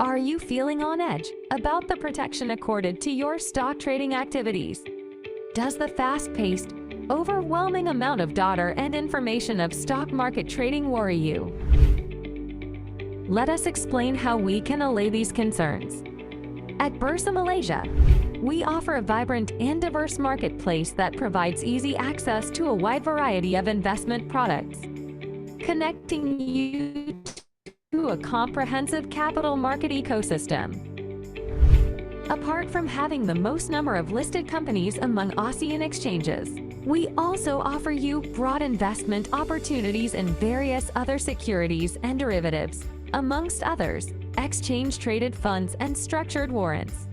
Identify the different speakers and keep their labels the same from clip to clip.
Speaker 1: Are you feeling on edge about the protection accorded to your stock trading activities? Does the fast-paced, overwhelming amount of data and information of stock market trading worry you? Let us explain how we can allay these concerns. At Bursa Malaysia, we offer a vibrant and diverse marketplace that provides easy access to a wide variety of investment products, connecting you to a comprehensive capital market ecosystem. Apart from having the most number of listed companies among ASEAN exchanges, we also offer you broad investment opportunities in various other securities and derivatives, amongst others, exchange-traded funds and structured warrants.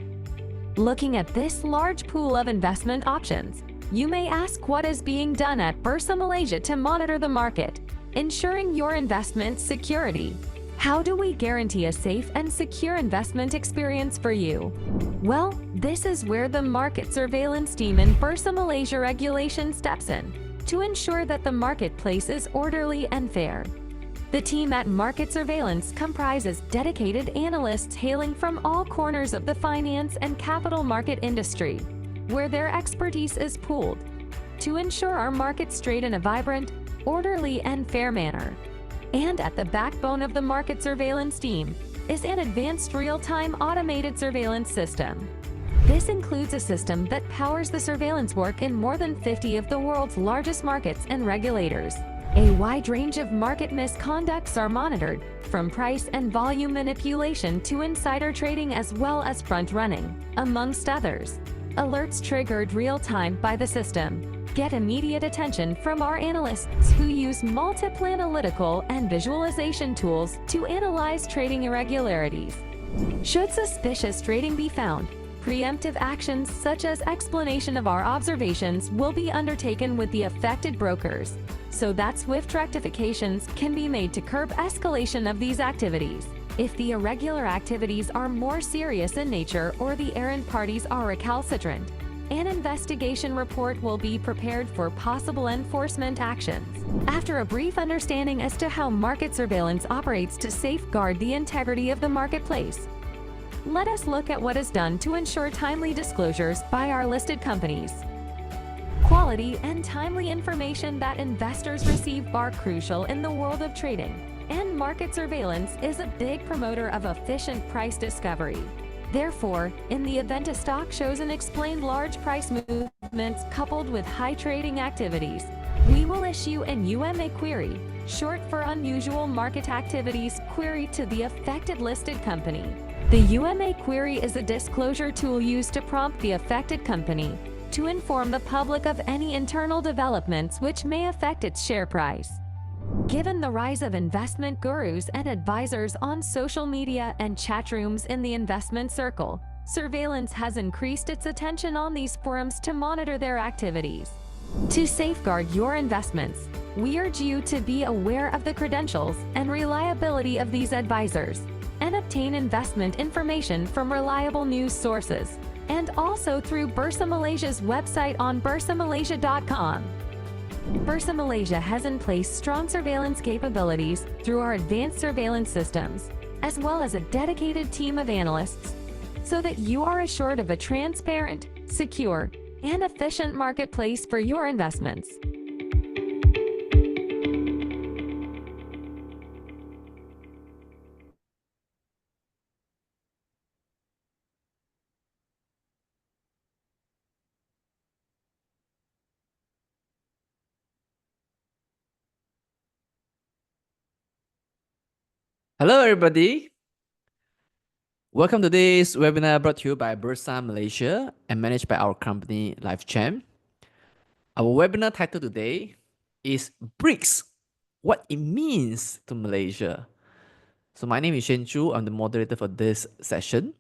Speaker 1: Looking at this large pool of investment options, you may ask what is being done at Bursa Malaysia to monitor the market, ensuring your investment security. How do we guarantee a safe and secure investment experience for you? Well, this is where the market surveillance team in Bursa Malaysia regulation steps in to ensure that the marketplace is orderly and fair. The team at Market Surveillance comprises dedicated analysts hailing from all corners of the finance and capital market industry, where their expertise is pooled to ensure our markets trade in a vibrant, orderly, and fair manner. And at the backbone of the market surveillance team is an advanced real-time automated surveillance system. This includes a system that powers the surveillance work in more than 50 of the world's largest markets and regulators. A wide range of market misconducts are monitored, from price and volume manipulation to insider trading as well as front-running, amongst others. Alerts triggered real-time by the system get immediate attention from our analysts who use multiple analytical and visualization tools to analyze trading irregularities. Should suspicious trading be found, preemptive actions such as explanation of our observations will be undertaken with the affected brokers, so that swift rectifications can be made to curb escalation of these activities. If the irregular activities are more serious in nature or the errant parties are recalcitrant, an investigation report will be prepared for possible enforcement actions. After a brief understanding as to how market surveillance operates to safeguard the integrity of the marketplace, let us look at what is done to ensure timely disclosures by our listed companies. Quality and timely information that investors receive are crucial in the world of trading, and market surveillance is a big promoter of efficient price discovery. Therefore, in the event a stock shows and explain large price movements coupled with high trading activities, we will issue an UMA query, short for Unusual Market Activities query, to the affected listed company. The UMA query is a disclosure tool used to prompt the affected company to inform the public of any internal developments which may affect its share price. Given the rise of investment gurus and advisors on social media and chat rooms in the investment circle, surveillance has increased its attention on these forums to monitor their activities. To safeguard your investments, we urge you to be aware of the credentials and reliability of these advisors and obtain investment information from reliable news sources, and also through Bursa Malaysia's website on bursamalaysia.com. Bursa Malaysia has in place strong surveillance capabilities through our advanced surveillance systems, as well as a dedicated team of analysts, so that you are assured of a transparent, secure, and efficient marketplace for your investments.
Speaker 2: Hello, everybody. Welcome to this webinar brought to you by Bursa Malaysia and managed by our company, LifeChamp. Our webinar title today is BRICS, what it means to Malaysia. So my name is Shen Chu. I'm the moderator for this session.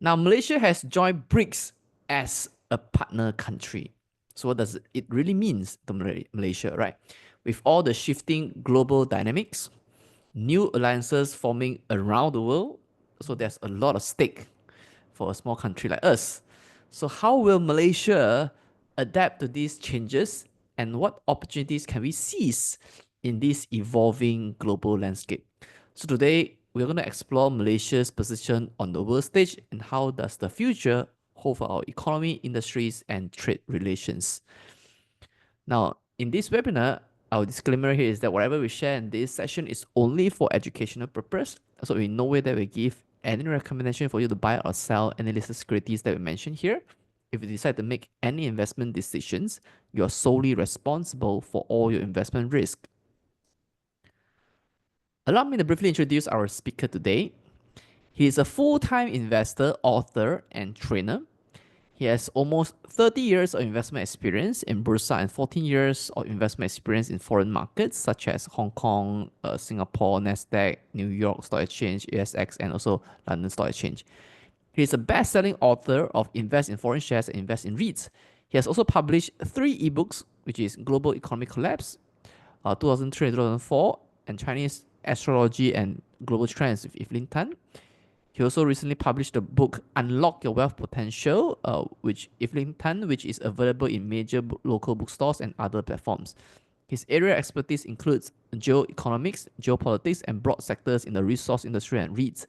Speaker 2: Now, Malaysia has joined BRICS as a partner country. So what does it really mean to Malaysia, right? With all the shifting global dynamics, new alliances forming around the world, so there's a lot of stake for a small country like us. So how will Malaysia adapt to these changes, and what opportunities can we seize in this evolving global landscape? So today we're going to explore Malaysia's position on the world stage and how does the future hold for our economy, industries, and trade relations. Now, in this webinar, our disclaimer here is that whatever we share in this session is only for educational purpose. So in no way that we give any recommendation for you to buy or sell any listed securities that we mentioned here. If you decide to make any investment decisions, you are solely responsible for all your investment risk. Allow me to briefly introduce our speaker today. He is a full-time investor, author, and trainer. He has almost 30 years of investment experience in Bursa and 14 years of investment experience in foreign markets such as Hong Kong, Singapore, Nasdaq, New York Stock Exchange, ASX, and also London Stock Exchange. He is a best-selling author of Invest in Foreign Shares and Invest in REITs. He has also published 3 ebooks, which is Global Economic Collapse, 2003 and 2004, and Chinese Astrology and Global Trends with Evelyn Tan. He also recently published the book Unlock Your Wealth Potential, which Evelyn Tan, which is available in major local bookstores and other platforms. His area of expertise includes geoeconomics, geopolitics, and broad sectors in the resource industry and REITs.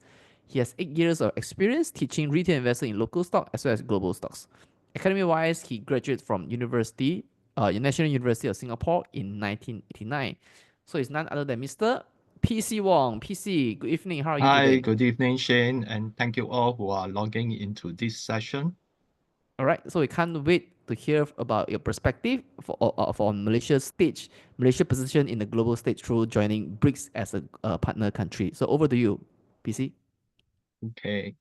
Speaker 2: He has 8 years of experience teaching retail investors in local stock as well as global stocks. Academy-wise, he graduated from National University of Singapore in 1989. So it's none other than Mr. PC Wong. PC, good evening. How are you today?
Speaker 3: Hi, good evening, Shane, and thank you all who are logging into this session.
Speaker 2: All right, so we can't wait to hear about your perspective for Malaysia's stage, Malaysia position in the global stage through joining BRICS as a partner country. So over to you, PC.
Speaker 3: Okay.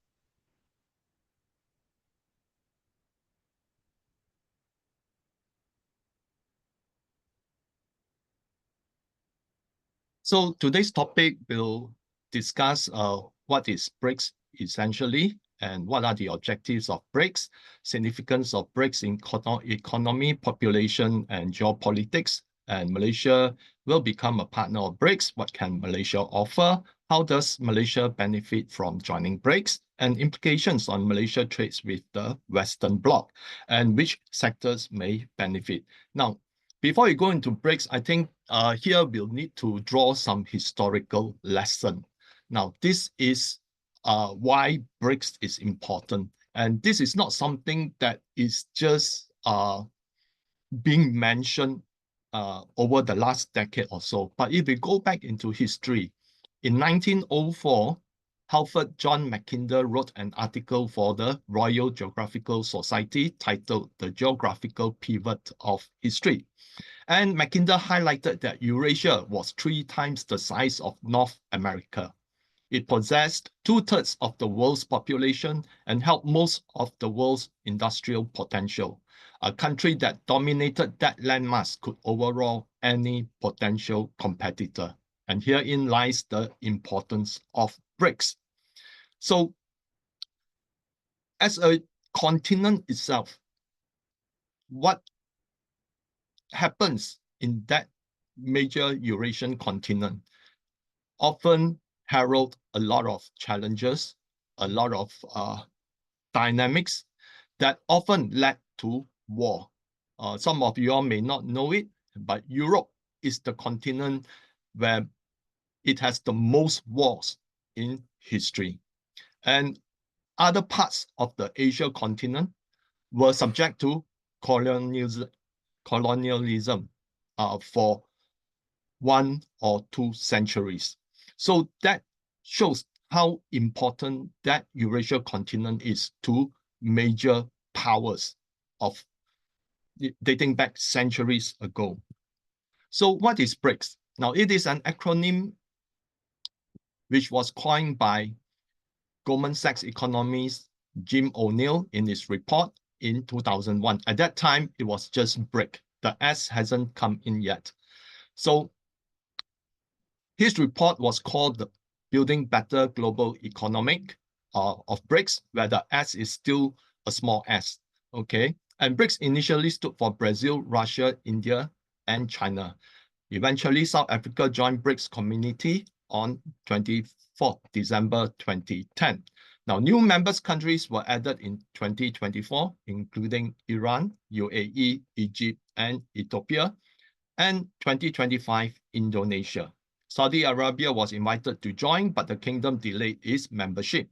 Speaker 3: So today's topic will discuss what is BRICS essentially and what are the objectives of BRICS, significance of BRICS in economy, population, and geopolitics. And Malaysia will become a partner of BRICS. What can Malaysia offer? How does Malaysia benefit from joining BRICS? And implications on Malaysia trades with the Western Bloc, and which sectors may benefit. Now, before we go into BRICS, I think here we'll need to draw some historical lesson. Now, this is why BRICS is important. And this is not something that is just being mentioned over the last decade or so. But if we go back into history, in 1904, Halford John Mackinder wrote an article for the Royal Geographical Society titled The Geographical Pivot of History. And Mackinder highlighted that Eurasia was 3 times the size of North America. It possessed 2/3 of the world's population and held most of the world's industrial potential. A country that dominated that landmass could overhaul any potential competitor. And herein lies the importance of BRICS. So, as a continent itself, what happens in that major Eurasian continent often herald a lot of challenges, a lot of dynamics that often led to war. Some of you all may not know it, but Europe is the continent where it has the most wars in history. And other parts of the Asia continent were subject to colonialism for 1 or 2 centuries. So that shows how important that Eurasia continent is to major powers of dating back centuries ago. So what is BRICS? Now, it is an acronym which was coined by Goldman Sachs economist Jim O'Neill in his report in 2001. At that time, it was just BRIC. The S hasn't come in yet. So his report was called the Building Better Global Economic of BRICS, where the S is still a small s, okay? And BRICS initially stood for Brazil, Russia, India, and China. Eventually, South Africa joined BRICS community on 24th December 2010. Now, new members countries were added in 2024, including Iran, UAE, Egypt, and Ethiopia, and 2025, Indonesia. Saudi Arabia was invited to join, but the kingdom delayed its membership.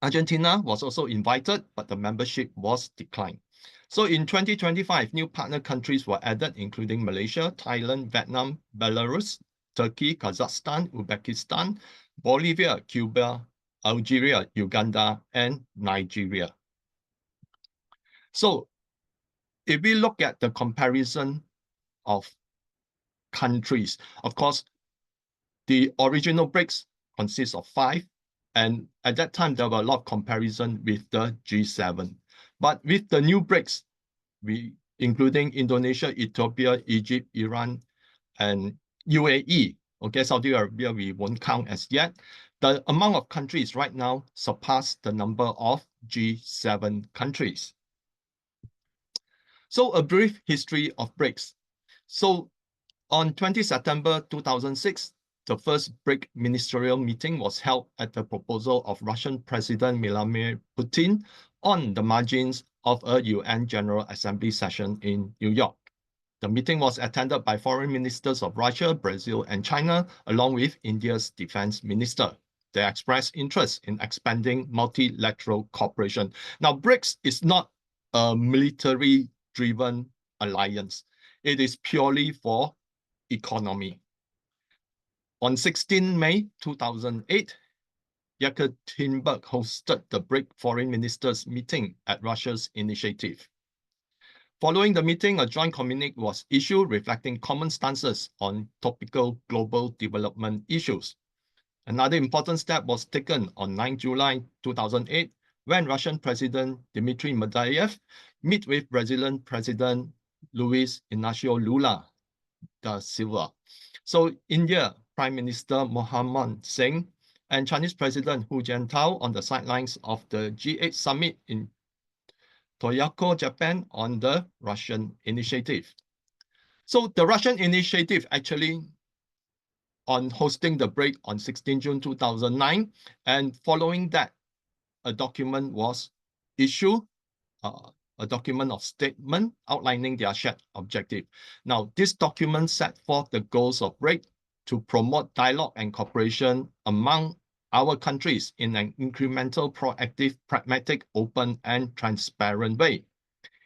Speaker 3: Argentina was also invited, but the membership was declined. So in 2025, new partner countries were added, including Malaysia, Thailand, Vietnam, Belarus, Turkey, Kazakhstan, Uzbekistan, Bolivia, Cuba, Algeria, Uganda, and Nigeria. So if we look at the comparison of countries, of course, the original BRICS consists of 5, and at that time, there were a lot of comparison with the G7. But with the new BRICS, including Indonesia, Ethiopia, Egypt, Iran, and UAE, okay, Saudi Arabia, we won't count as yet. The amount of countries right now surpass the number of G7 countries. So a brief history of BRICS. So on 20 September 2006, the first BRIC ministerial meeting was held at the proposal of Russian President Vladimir Putin on the margins of a UN General Assembly session in New York. The meeting was attended by foreign ministers of Russia, Brazil, and China, along with India's defense minister. They expressed interest in expanding multilateral cooperation. Now, BRICS is not a military-driven alliance. It is purely for economy. On 16 May 2008, Yekaterinburg hosted the BRIC foreign ministers meeting at Russia's initiative. Following the meeting, a joint communique was issued reflecting common stances on topical global development issues. Another important step was taken on 9 July 2008 when Russian President Dmitry Medvedev met with Brazilian President Luiz Inácio Lula da Silva. So India Prime Minister Manmohan Singh and Chinese President Hu Jintao on the sidelines of the G8 summit in Tokyo, Japan on the Russian initiative. So the Russian initiative actually on hosting the BRIC on 16 June 2009, and following that, a document was issued, a document of statement outlining their shared objective. Now, this document set forth the goals of BRIC to promote dialogue and cooperation among our countries in an incremental, proactive, pragmatic, open, and transparent way.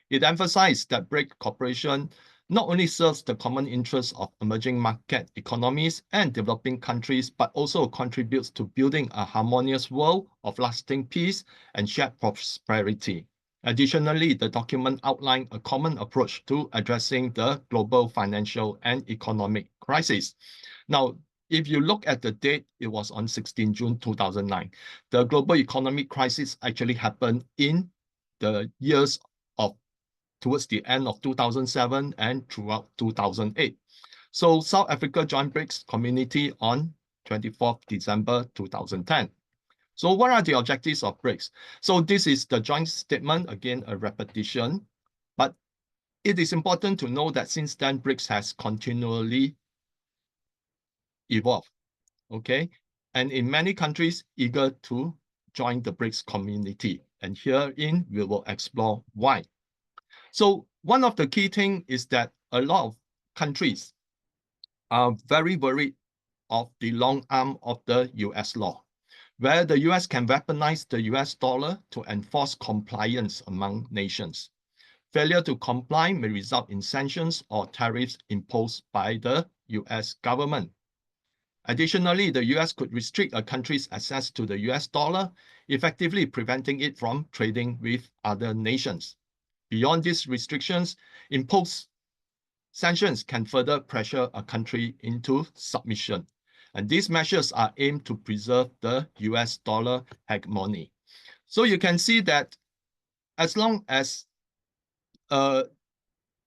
Speaker 3: It emphasized that BRIC cooperation not only serves the common interests of emerging market economies and developing countries, but also contributes to building a harmonious world of lasting peace and shared prosperity. Additionally, the document outlined a common approach to addressing the global financial and economic crisis. Now, if you look at the date, it was on 16 June 2009. The global economic crisis actually happened in the years of towards the end of 2007 and throughout 2008. So South Africa joined BRICS community on 24th December 2010. So what are the objectives of BRICS? So this is the joint statement, again, a repetition, but it is important to know that since then, BRICS has continually evolved, okay? And in many countries, eager to join the BRICS community. And herein, we will explore why. So one of the key things is that a lot of countries are very worried of the long arm of the US law, where the US can weaponize the US dollar to enforce compliance among nations. Failure to comply may result in sanctions or tariffs imposed by the US government. Additionally, the US could restrict a country's access to the US dollar, effectively preventing it from trading with other nations. Beyond these restrictions, imposed sanctions can further pressure a country into submission. And these measures are aimed to preserve the US dollar hegemony. So you can see that as long as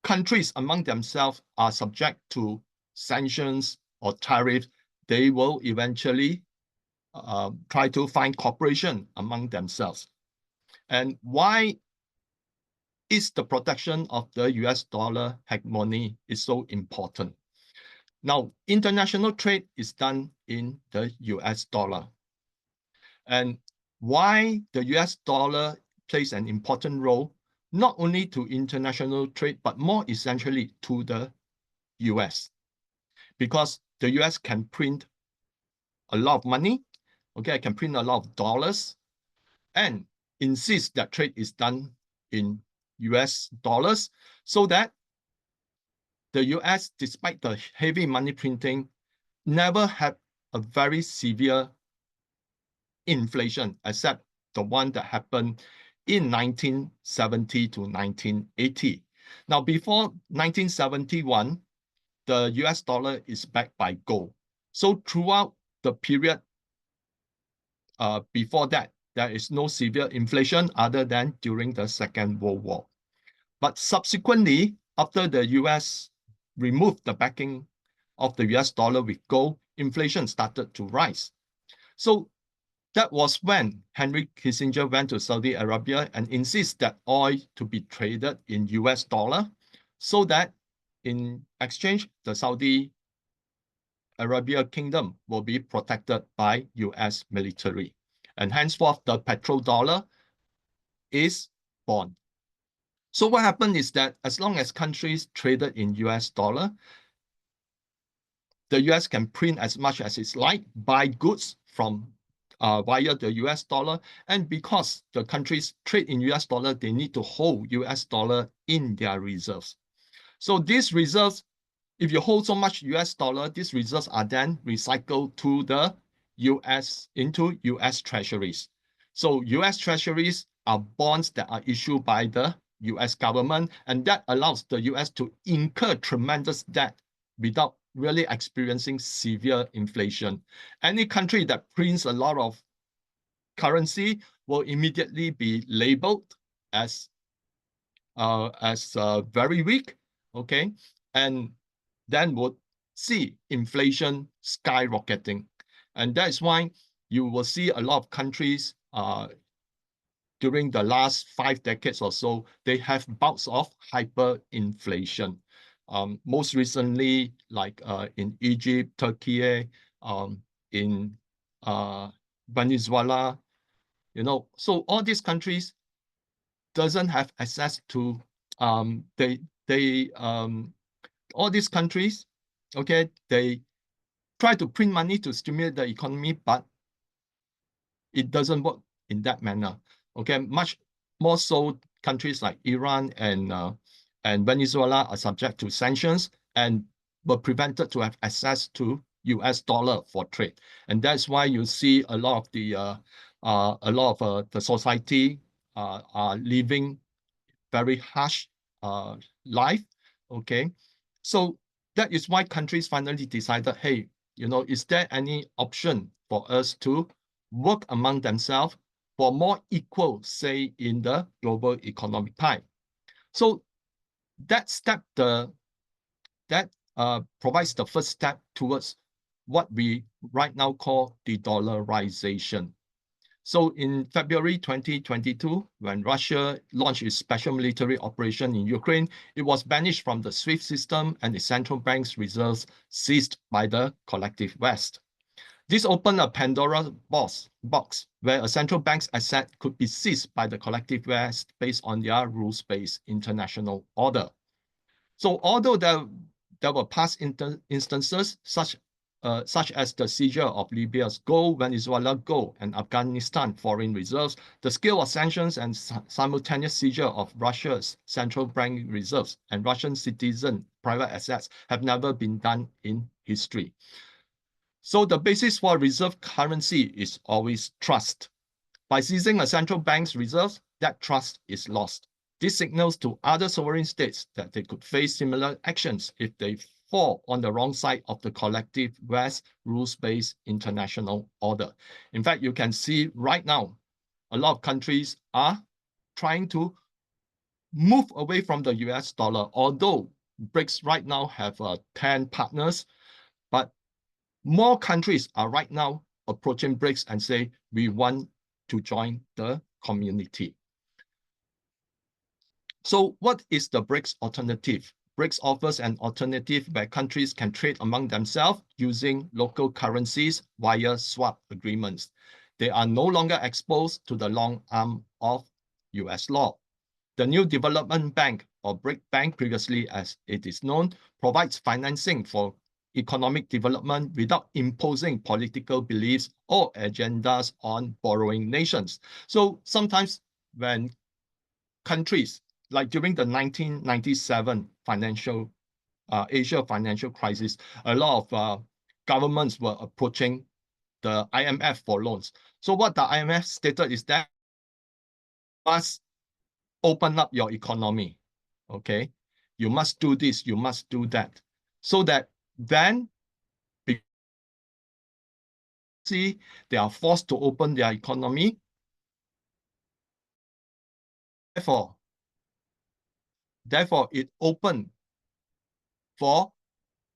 Speaker 3: countries among themselves are subject to sanctions or tariffs, they will eventually try to find cooperation among themselves. And why is the protection of the US dollar hegemony is so important? Now, international trade is done in the US dollar. And why the US dollar plays an important role, not only to international trade, but more essentially to the US. because the US can print a lot of money, okay, can print a lot of dollars, and insist that trade is done in US dollars, so that the US, despite the heavy money printing, never had a very severe inflation, except the one that happened in 1970 to 1980. Now, before 1971, the US dollar is backed by gold. So throughout the period before that, there is no severe inflation other than during the Second World War. But subsequently, after the US removed the backing of the US dollar with gold, inflation started to rise. So that was when Henry Kissinger went to Saudi Arabia and insisted that oil to be traded in US dollar, so that in exchange, the Saudi Arabia kingdom will be protected by US military. And henceforth, the petrodollar is born. So what happened is that as long as countries traded in US dollar, the US can print as much as it's like, buy goods from via the US dollar. And because the countries trade in US dollar, they need to hold US dollar in their reserves. So these reserves, if you hold so much US dollar, these reserves are then recycled to the US, into US treasuries. So US treasuries are bonds that are issued by the US government, and that allows the US to incur tremendous debt without really experiencing severe inflation. Any country that prints a lot of currency will immediately be labeled as very weak, okay, and then would see inflation skyrocketing. And that's why you will see a lot of countries during the last 5 decades or so, they have bouts of hyperinflation. Most recently, like in Egypt, Turkey, in Venezuela, you know, so all these countries doesn't have access to all these countries, okay, they try to print money to stimulate the economy, but it doesn't work in that manner. Okay, much more so countries like Iran and Venezuela are subject to sanctions and were prevented to have access to US dollar for trade. And that's why you see a lot of the society are living very harsh life. Okay, so that is why countries finally decided, hey, you know, is there any option for us to work among themselves for more equal say in the global economic pie? So that step, provides the first step towards what we right now call the dollarization. So in February 2022, when Russia launched its special military operation in Ukraine, it was banished from the SWIFT system and the central bank's reserves seized by the collective West. This opened a Pandora box where a central bank's asset could be seized by the collective West based on their rules-based international order. So although there were past instances such as the seizure of Libya's gold, Venezuela gold, and Afghanistan foreign reserves, the scale of sanctions and simultaneous seizure of Russia's central bank reserves and Russian citizen private assets have never been done in history. So the basis for reserve currency is always trust. By seizing a central bank's reserves, that trust is lost. This signals to other sovereign states that they could face similar actions if they fall on the wrong side of the collective West rules-based international order. In fact, you can see right now, a lot of countries are trying to move away from the US dollar, although BRICS right now have 10 partners, but more countries are right now approaching BRICS and say, we want to join the community. So what is the BRICS alternative? BRICS offers an alternative where countries can trade among themselves using local currencies via swap agreements. They are no longer exposed to the long arm of US law. The New Development Bank, or BRIC Bank previously as it is known, provides financing for economic development without imposing political beliefs or agendas on borrowing nations. So sometimes when countries, like during the 1997 Asia financial crisis, a lot of governments were approaching the IMF for loans. So what the IMF stated is that you must open up your economy, okay? You must do this, you must do that. So that then they are forced to open their economy. Therefore, it opened for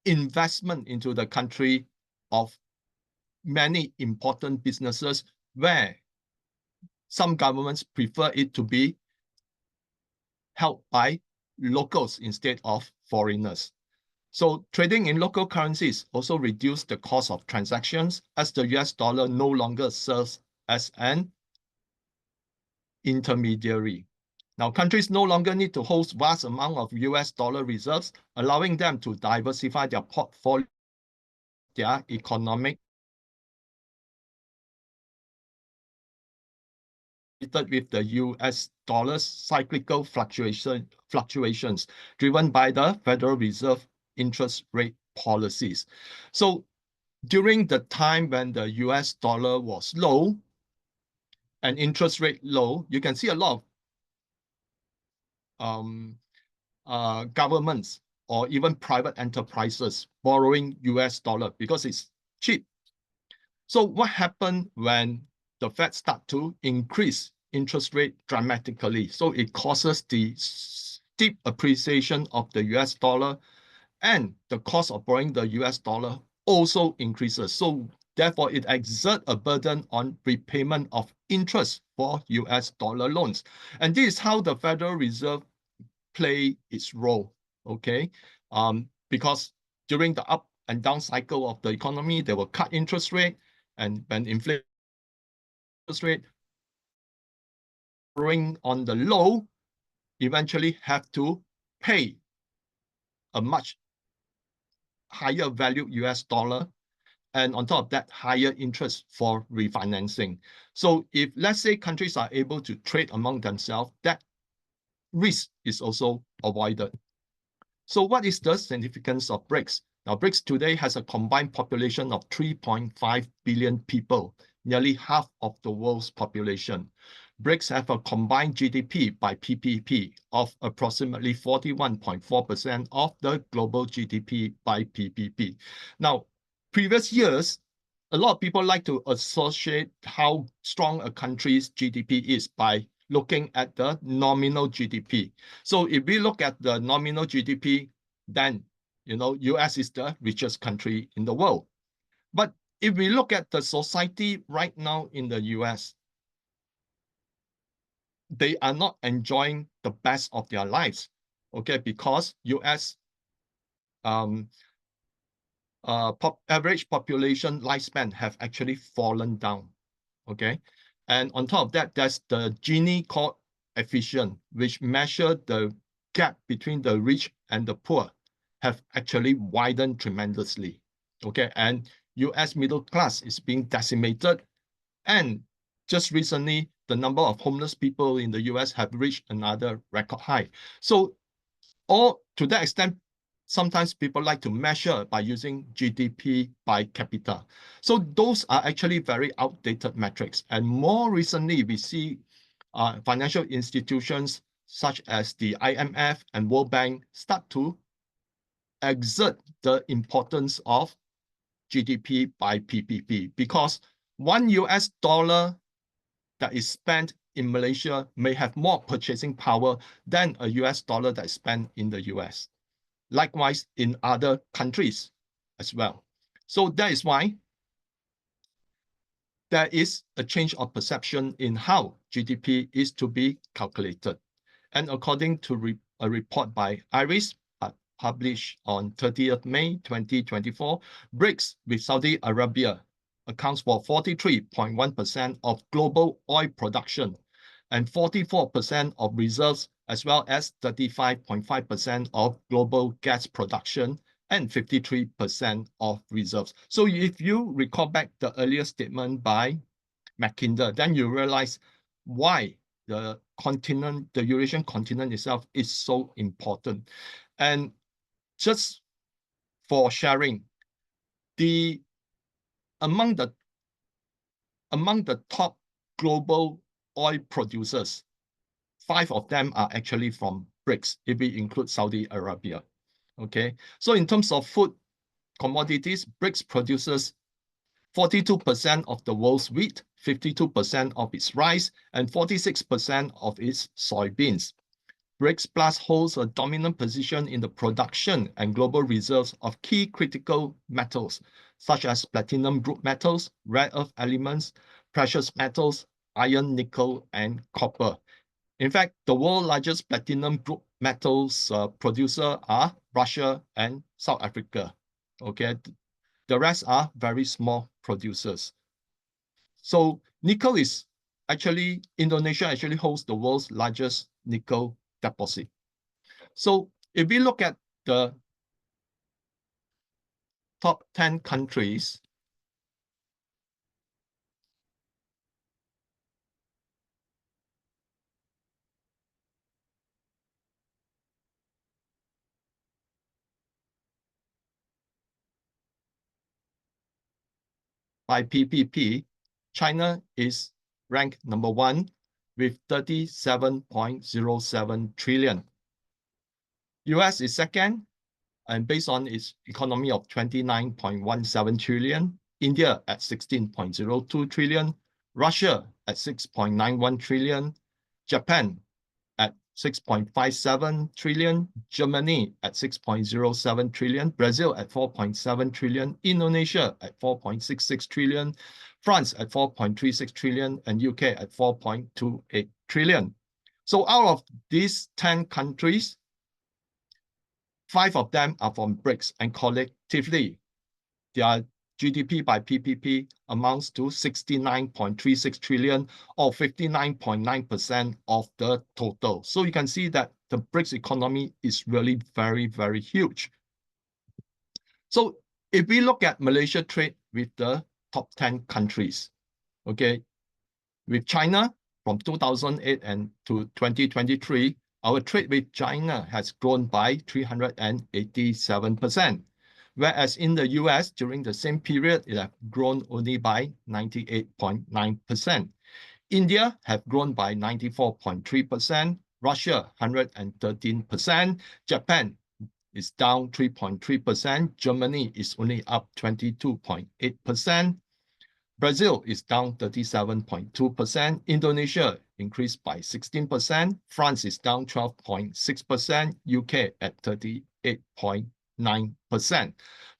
Speaker 3: investment into the country of many important businesses where some governments prefer it to be held by locals instead of foreigners. So trading in local currencies also reduced the cost of transactions as the US dollar no longer serves as an intermediary. Now, countries no longer need to hold vast amount of US dollar reserves, allowing them to diversify their portfolio, their economic with the US dollar's cyclical fluctuations driven by the Federal Reserve interest rate policies. So during the time when the US dollar was low and interest rate low, you can see a lot of governments or even private enterprises borrowing US dollar because it's cheap. So what happened when the Fed start to increase interest rate dramatically? So it causes the steep appreciation of the US dollar, and the cost of borrowing the US dollar also increases. So therefore, it exerts a burden on repayment of interest for US dollar loans. And this is how the Federal Reserve play its role, okay? Because during the up and down cycle of the economy, they will cut interest rate, and when inflation interest rate borrowing on the low, eventually have to pay a much higher value US dollar, and on top of that, higher interest for refinancing. So if, let's say, countries are able to trade among themselves, that risk is also avoided. So what is the significance of BRICS? Now, BRICS today has a combined population of 3.5 billion people, nearly half of the world's population. BRICS have a combined GDP by PPP of approximately 41.4% of the global GDP by PPP. Now, previous years, a lot of people like to associate how strong a country's GDP is by looking at the nominal GDP. So if we look at the nominal GDP, then, US is the richest country in the world. But if we look at the society right now in the US, they are not enjoying the best of their lives, okay? Because US average population lifespan have actually fallen down, okay? And on top of that, there's the Gini coefficient, which measure the gap between the rich and the poor have actually widened tremendously, okay? And US middle class is being decimated. And just recently, the number of homeless people in the US have reached another record high. So, or to that extent, sometimes people like to measure by using GDP by capita. So those are actually very outdated metrics. And more recently, we see financial institutions such as the IMF and World Bank start to exert the importance of GDP by PPP, because $1 US that is spent in Malaysia may have more purchasing power than a US dollar that is spent in the US. Likewise, in other countries as well. So that is why there is a change of perception in how GDP is to be calculated. And according to a report by IRIS, published on 30th May 2024, BRICS with Saudi Arabia accounts for 43.1% of global oil production and 44% of reserves, as well as 35.5% of global gas production and 53% of reserves. So if you recall back the earlier statement by Mackinder, then you realize why the Eurasian continent itself is so important. And just for sharing, among the top global oil producers, 5 of them are actually from BRICS, if we include Saudi Arabia. Okay, so in terms of food commodities, BRICS produces 42% of the world's wheat, 52% of its rice, and 46% of its soybeans. BRICS Plus holds a dominant position in the production and global reserves of key critical metals, such as platinum group metals, rare earth elements, precious metals, iron, nickel, and copper. In fact, the world's largest platinum group metals producer are Russia and South Africa. Okay, the rest are very small producers. So nickel is actually, Indonesia actually holds the world's largest nickel deposit. So if we look at the top 10 countries, by PPP, China is ranked number 1 with 37.07 trillion. US is second, and based on its economy of 29.17 trillion, India at 16.02 trillion, Russia at 6.91 trillion, Japan at 6.57 trillion, Germany at 6.07 trillion, Brazil at 4.7 trillion, Indonesia at 4.66 trillion, France at 4.36 trillion, and UK at 4.28 trillion. So out of these 10 countries, 5 of them are from BRICS, and collectively, their GDP by PPP amounts to 69.36 trillion, or 59.9% of the total. So you can see that the BRICS economy is really very, very huge. So if we look at Malaysia trade with the top 10 countries, okay, with China from 2008 and to 2023, our trade with China has grown by 387%. Whereas in the US, during the same period, it has grown only by 98.9%. India have grown by 94.3%, Russia 113%, Japan is down 3.3%, Germany is only up 22.8%, Brazil is down 37.2%, Indonesia increased by 16%, France is down 12.6%, UK at 38.9%.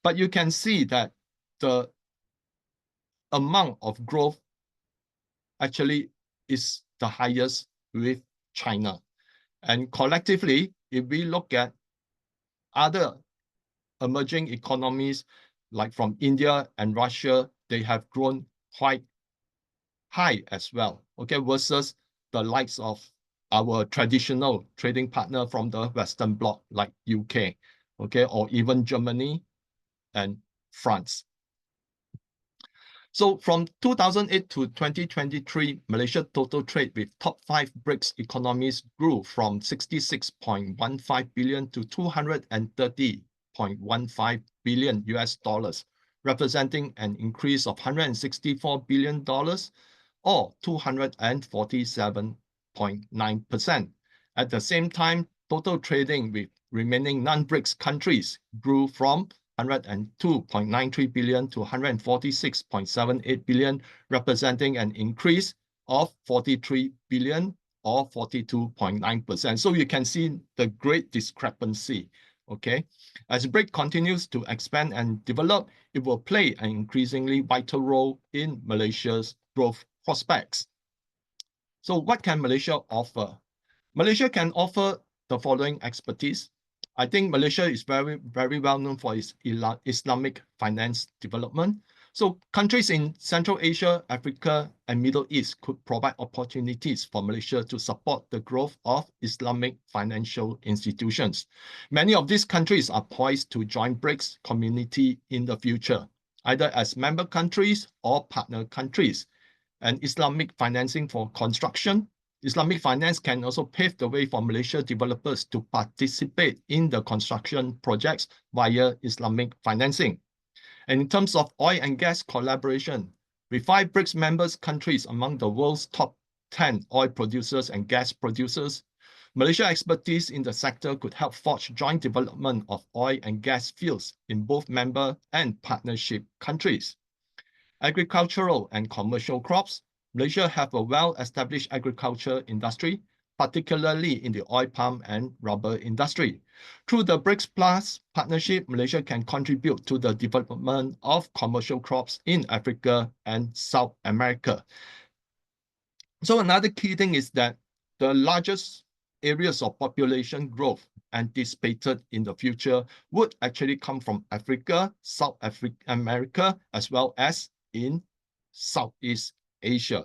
Speaker 3: But you can see that the amount of growth actually is the highest with China. And collectively, if we look at other emerging economies, like from India and Russia, they have grown quite high as well, okay, versus the likes of our traditional trading partner from the Western Bloc, like UK, okay, or even Germany and France. So from 2008 to 2023, Malaysia total trade with top 5 BRICS economies grew from 66.15 billion to 230.15 billion US dollars, representing an increase of $164 billion, or 247.9%. At the same time, total trading with remaining non-BRICS countries grew from 102.93 billion to 146.78 billion, representing an increase of 43 billion, or 42.9%. So you can see the great discrepancy, okay? As BRICS continues to expand and develop, it will play an increasingly vital role in Malaysia's growth prospects. So what can Malaysia offer? Malaysia can offer the following expertise. I think Malaysia is very, very well known for its Islamic finance development. So countries in Central Asia, Africa, and Middle East could provide opportunities for Malaysia to support the growth of Islamic financial institutions. Many of these countries are poised to join BRICS community in the future, either as member countries or partner countries. And Islamic financing for construction. Islamic finance can also pave the way for Malaysia developers to participate in the construction projects via Islamic financing. And in terms of oil and gas collaboration, with 5 BRICS members countries among the world's top 10 oil producers and gas producers, Malaysia's expertise in the sector could help forge joint development of oil and gas fields in both member and partnership countries. Agricultural and commercial crops, Malaysia have a well-established agriculture industry, particularly in the oil palm and rubber industry. Through the BRICS Plus partnership, Malaysia can contribute to the development of commercial crops in Africa and South America. So another key thing is that the largest areas of population growth anticipated in the future would actually come from Africa, South America, as well as in Southeast Asia.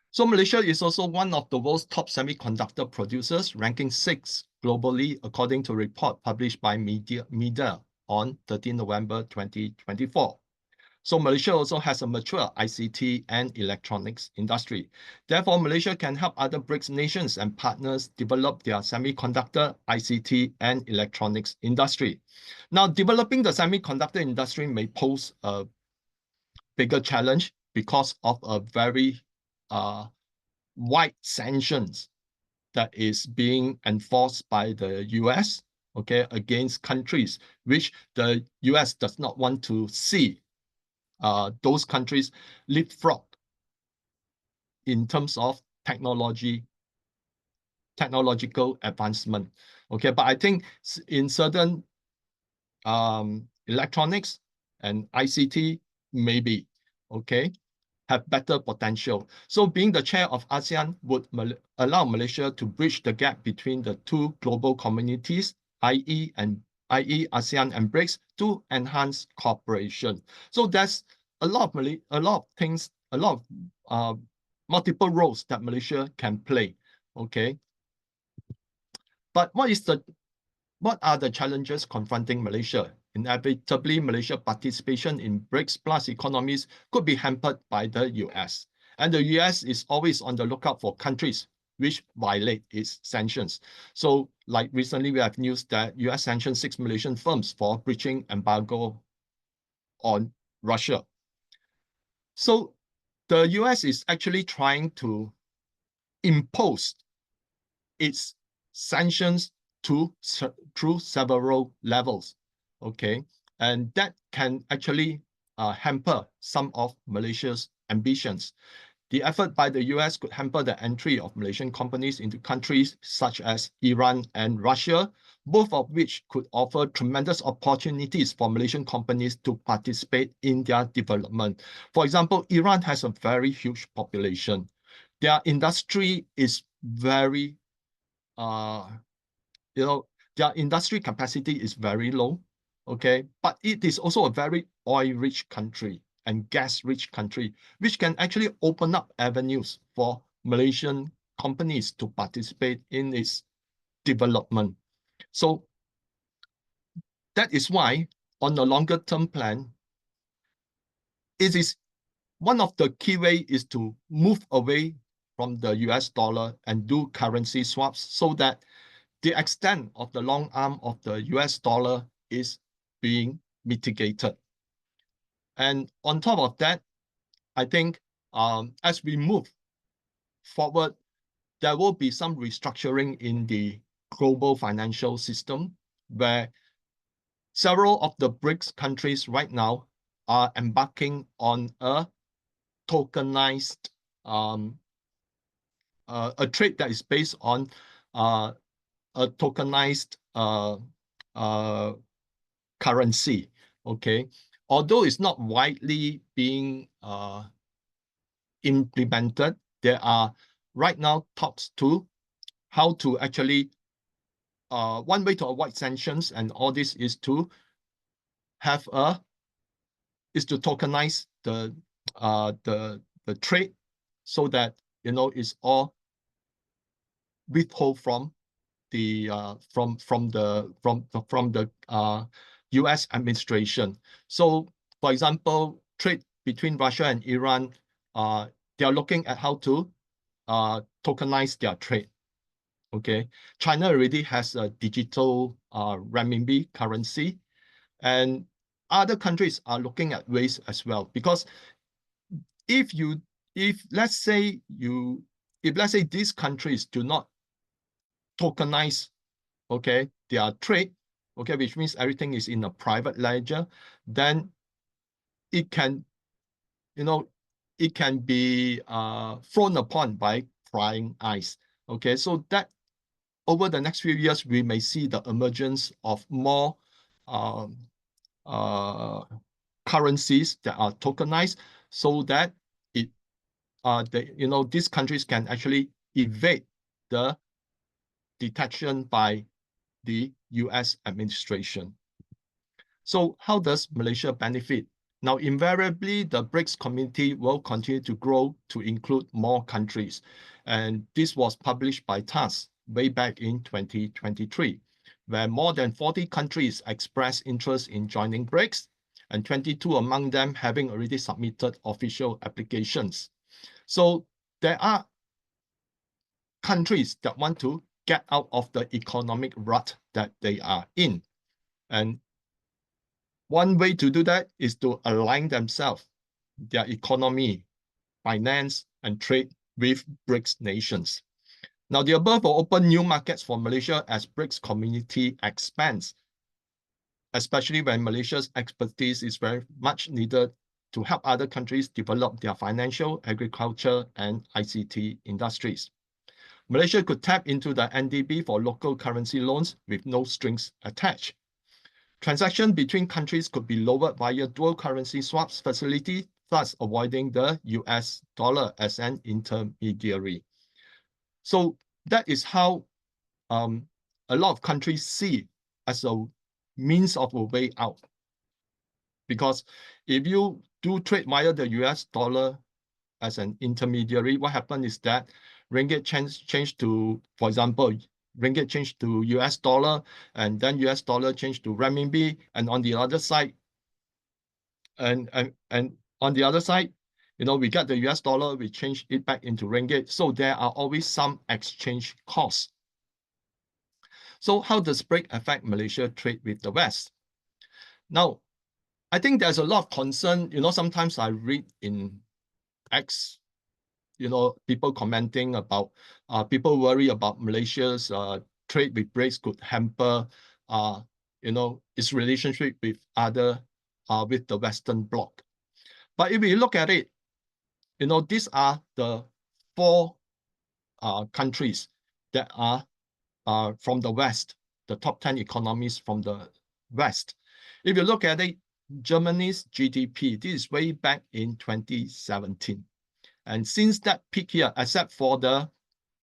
Speaker 3: So Malaysia is also one of the world's top semiconductor producers, ranking 6th globally, according to a report published by Media on 13 November 2024. So Malaysia also has a mature ICT and electronics industry. Therefore, Malaysia can help other BRICS nations and partners develop their semiconductor, ICT, and electronics industry. Now, developing the semiconductor industry may pose a bigger challenge because of a very wide sanctions that is being enforced by the US, okay, against countries which the US does not want to see those countries leapfrog in terms of technological advancement. Okay, but I think in certain electronics and ICT, maybe, okay, have better potential. So being the chair of ASEAN would allow Malaysia to bridge the gap between the two global communities, i.e. ASEAN and BRICS, to enhance cooperation. So there's a lot of things, a lot of multiple roles that Malaysia can play. Okay. But what are the challenges confronting Malaysia? Inevitably, Malaysia's participation in BRICS Plus economies could be hampered by the US. And the US is always on the lookout for countries which violate its sanctions. So like recently, we have news that US sanctioned 6 Malaysian firms for breaching embargo on Russia. So the US is actually trying to impose its sanctions through several levels, okay? And that can actually hamper some of Malaysia's ambitions. The effort by the US could hamper the entry of Malaysian companies into countries such as Iran and Russia, both of which could offer tremendous opportunities for Malaysian companies to participate in their development. For example, Iran has a very huge population. Their industry is very their industry capacity is very low, okay? But it is also a very oil-rich country and gas-rich country, which can actually open up avenues for Malaysian companies to participate in its development. So that is why, on the longer-term plan, it is one of the key ways is to move away from the US dollar and do currency swaps so that the extent of the long arm of the US dollar is being mitigated. And on top of that, I think as we move forward, there will be some restructuring in the global financial system where several of the BRICS countries right now are embarking on a tokenized a trade that is based on a tokenized currency, okay? Although it's not widely being implemented, there are right now talks to how to actually, one way to avoid sanctions and all this is to have a is to tokenize the trade so that, you know, it's all withhold from the US administration. So for example, trade between Russia and Iran, they are looking at how to tokenize their trade. Okay, China already has a digital renminbi currency, and other countries are looking at ways as well. Because if let's say these countries do not tokenize, okay, their trade, okay, which means everything is in a private ledger, then it can, you know, it can be thrown upon by prying eyes. Okay, so that over the next few years, we may see the emergence of more currencies that are tokenized, so that these countries can actually evade the detection by the US administration. So how does Malaysia benefit? Now, invariably, the BRICS community will continue to grow to include more countries. And this was published by TASS way back in 2023, where more than 40 countries expressed interest in joining BRICS, and 22 among them having already submitted official applications. So there are countries that want to get out of the economic rut that they are in. And one way to do that is to align themselves, their economy, finance, and trade with BRICS nations. Now, the above will open new markets for Malaysia as BRICS community expands, especially when Malaysia's expertise is very much needed to help other countries develop their financial, agriculture, and ICT industries. Malaysia could tap into the NDB for local currency loans with no strings attached. Transactions between countries could be lowered via dual currency swaps facility, thus avoiding the US dollar as an intermediary. So that is how a lot of countries see as a means of a way out. Because if you do trade via the US dollar as an intermediary, what happened is that ringgit change to, for example, ringgit change to US dollar, and then US dollar change to renminbi, and on the other side, and on the other side, you know, we get the US dollar, we change it back into ringgit. So there are always some exchange costs. So how does BRICS affect Malaysia trade with the West? Now, I think there's a lot of concern. You know, sometimes I read in X, you know, people commenting about, people worry about Malaysia's trade with BRICS could hamper, you know, its relationship with with the Western Bloc. But if we look at it, you know, these are the 4 countries that are from the West, the top 10 economies from the West. If you look at it, Germany's GDP, this is way back in 2017. And since that peak here, except for the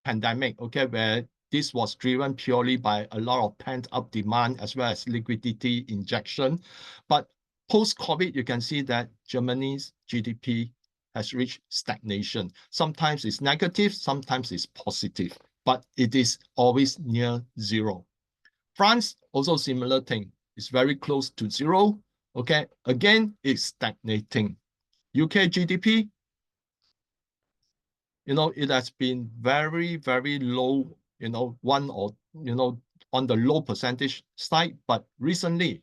Speaker 3: pandemic, okay, where this was driven purely by a lot of pent-up demand as well as liquidity injection. But post-COVID, you can see that Germany's GDP has reached stagnation. Sometimes it's negative, sometimes it's positive, but it is always near zero. France, also similar thing. It's very close to zero. Okay, again, it's stagnating. UK GDP, you know, it has been very, very low, you know, on the low percentage side, but recently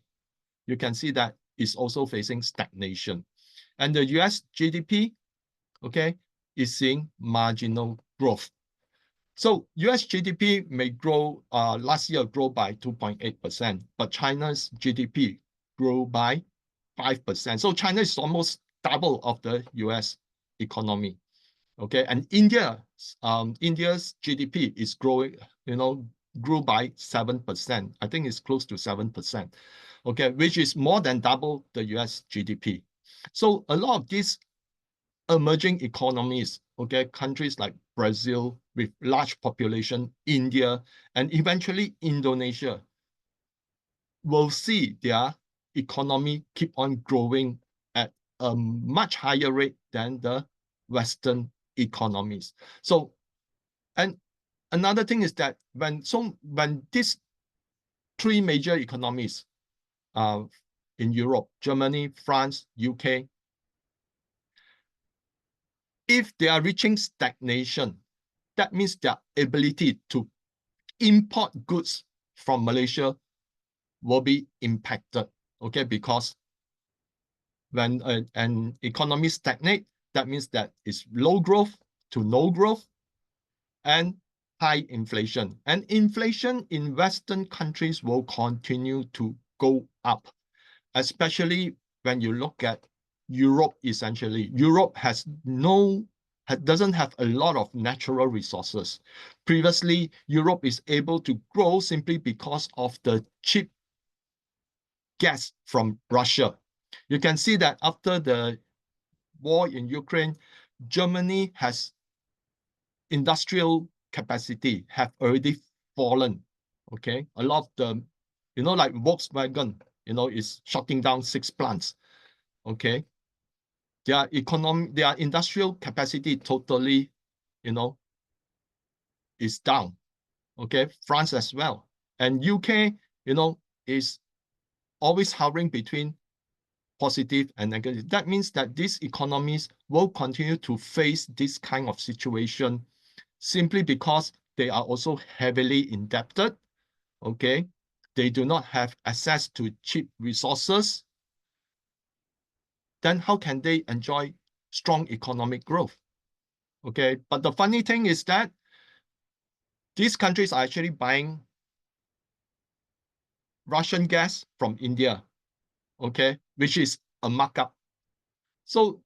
Speaker 3: you can see that it's also facing stagnation. And the US GDP, okay, is seeing marginal growth. So US GDP may grow, last year grow by 2.8%, but China's GDP grew by 5%. So China is almost double of the US economy. Okay, and India's GDP is growing, you know, grew by 7%. I think it's close to 7%. Okay, which is more than double the US GDP. So a lot of these emerging economies, okay, countries like Brazil with large population, India, and eventually Indonesia will see their economy keep on growing at a much higher rate than the Western economies. So, and another thing is that when these three major economies in Europe, Germany, France, UK, if they are reaching stagnation, that means their ability to import goods from Malaysia will be impacted, okay? Because when an economy stagnate, that means that it's low growth to no growth and high inflation. And inflation in Western countries will continue to go up, especially when you look at Europe. Essentially, Europe doesn't have a lot of natural resources. Previously, Europe is able to grow simply because of the cheap gas from Russia. You can see that after the war in Ukraine, Germany has industrial capacity have already fallen. Okay, a lot of the, like Volkswagen, is shutting down 6 plants. Okay, their industrial capacity totally, is down. Okay, France as well, and UK, is always hovering between positive and negative. That means that these economies will continue to face this kind of situation simply because they are also heavily indebted. Okay, they do not have access to cheap resources. Then how can they enjoy strong economic growth? Okay, but the funny thing is that these countries are actually buying Russian gas from India, okay, which is a markup. So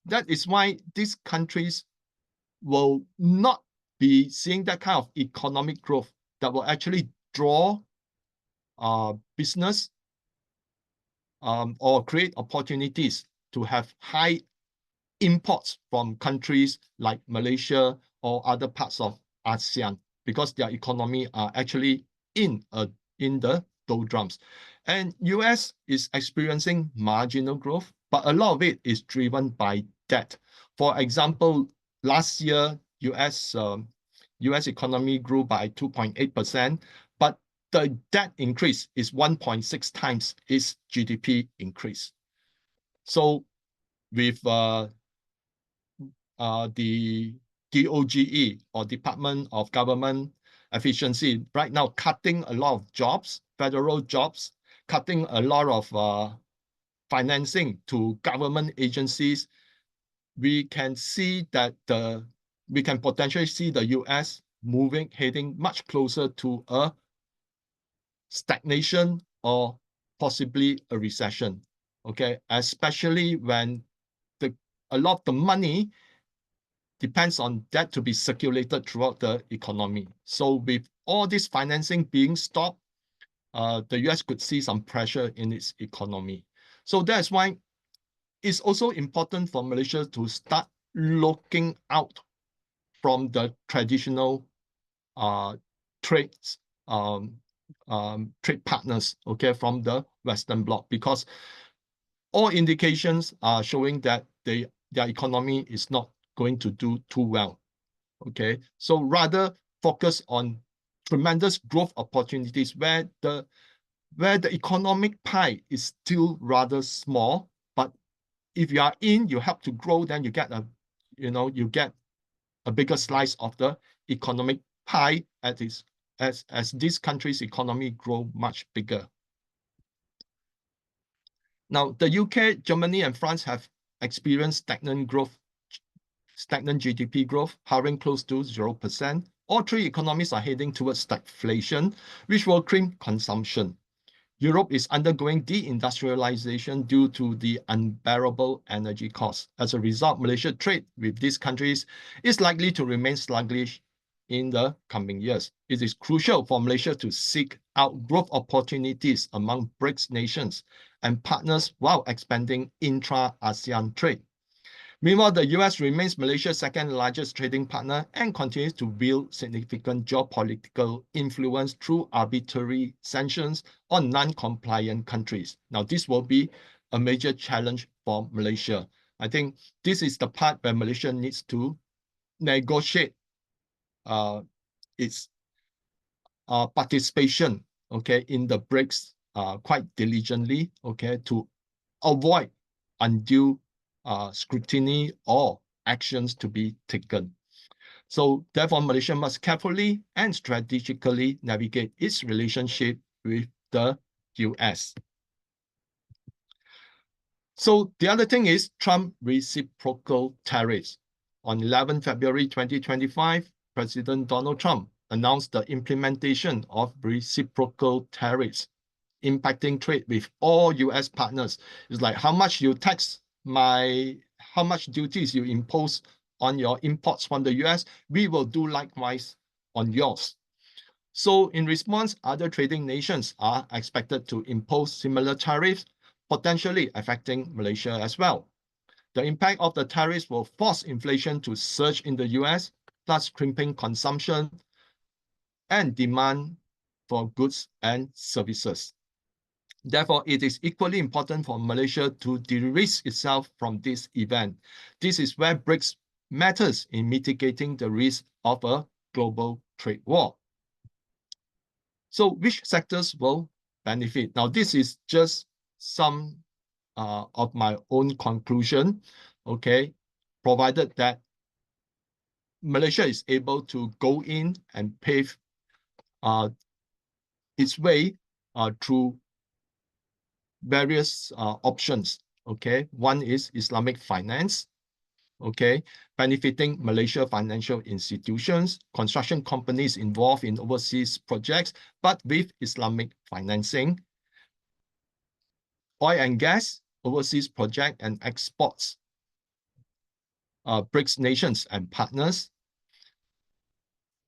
Speaker 3: that is why these countries will not be seeing that kind of economic growth that will actually draw business or create opportunities to have high imports from countries like Malaysia or other parts of ASEAN, because their economy are actually in the doldrums. And US is experiencing marginal growth, but a lot of it is driven by debt. For example, last year, US economy grew by 2.8%, but the debt increase is 1.6 times its GDP increase. So with the DOGE, or Department of Government Efficiency, right now cutting a lot of jobs, federal jobs, cutting a lot of financing to government agencies, we can see that we can potentially see the US heading much closer to a stagnation or possibly a recession. Okay, especially when a lot of the money depends on that to be circulated throughout the economy. So with all this financing being stopped, the US could see some pressure in its economy. So that's why it's also important for Malaysia to start looking out from the traditional trade partners, okay, from the Western Bloc, because all indications are showing that their economy is not going to do too well. Okay, so rather focus on tremendous growth opportunities where the economic pie is still rather small, but if you are in, you help to grow, then you get a bigger slice of the economic pie as this country's economy grow much bigger. Now, the UK, Germany, and France have experienced stagnant GDP growth, hovering close to 0%. All three economies are heading towards stagflation, which will crimp consumption. Europe is undergoing deindustrialization due to the unbearable energy costs. As a result, Malaysia's trade with these countries is likely to remain sluggish in the coming years. It is crucial for Malaysia to seek out growth opportunities among BRICS nations and partners while expanding intra-ASEAN trade. Meanwhile, the US remains Malaysia's second largest trading partner and continues to wield significant geopolitical influence through arbitrary sanctions on non-compliant countries. Now, this will be a major challenge for Malaysia. I think this is the part where Malaysia needs to negotiate its participation, okay, in the BRICS quite diligently, okay, to avoid undue scrutiny or actions to be taken. So therefore, Malaysia must carefully and strategically navigate its relationship with the US. So the other thing is Trump reciprocal tariffs. On 11 February 2025, President Donald Trump announced the implementation of reciprocal tariffs impacting trade with all US partners. It's like how much you tax how much duties you impose on your imports from the US, we will do likewise on yours. So in response, other trading nations are expected to impose similar tariffs, potentially affecting Malaysia as well. The impact of the tariffs will force inflation to surge in the US, thus crimping consumption and demand for goods and services. Therefore, it is equally important for Malaysia to de-risk itself from this event. This is where BRICS matters in mitigating the risk of a global trade war. So which sectors will benefit? Now, this is just some of my own conclusion, okay, provided that Malaysia is able to go in and pave its way through various options, okay? One is Islamic finance, okay, benefiting Malaysia financial institutions, construction companies involved in overseas projects, but with Islamic financing, oil and gas, overseas project and exports, BRICS nations and partners,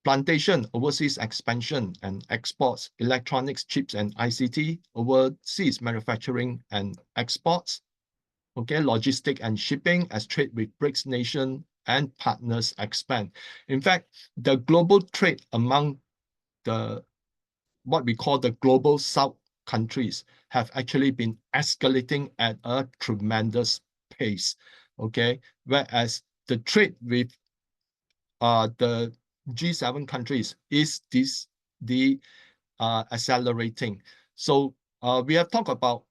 Speaker 3: plantation, overseas expansion and exports, electronics, chips and ICT, overseas manufacturing and exports, okay, logistic and shipping as trade with BRICS nation and partners expand. In fact, the global trade among what we call the global South countries have actually been escalating at a tremendous pace, okay? Whereas the trade with the G7 countries is accelerating. So we have talked about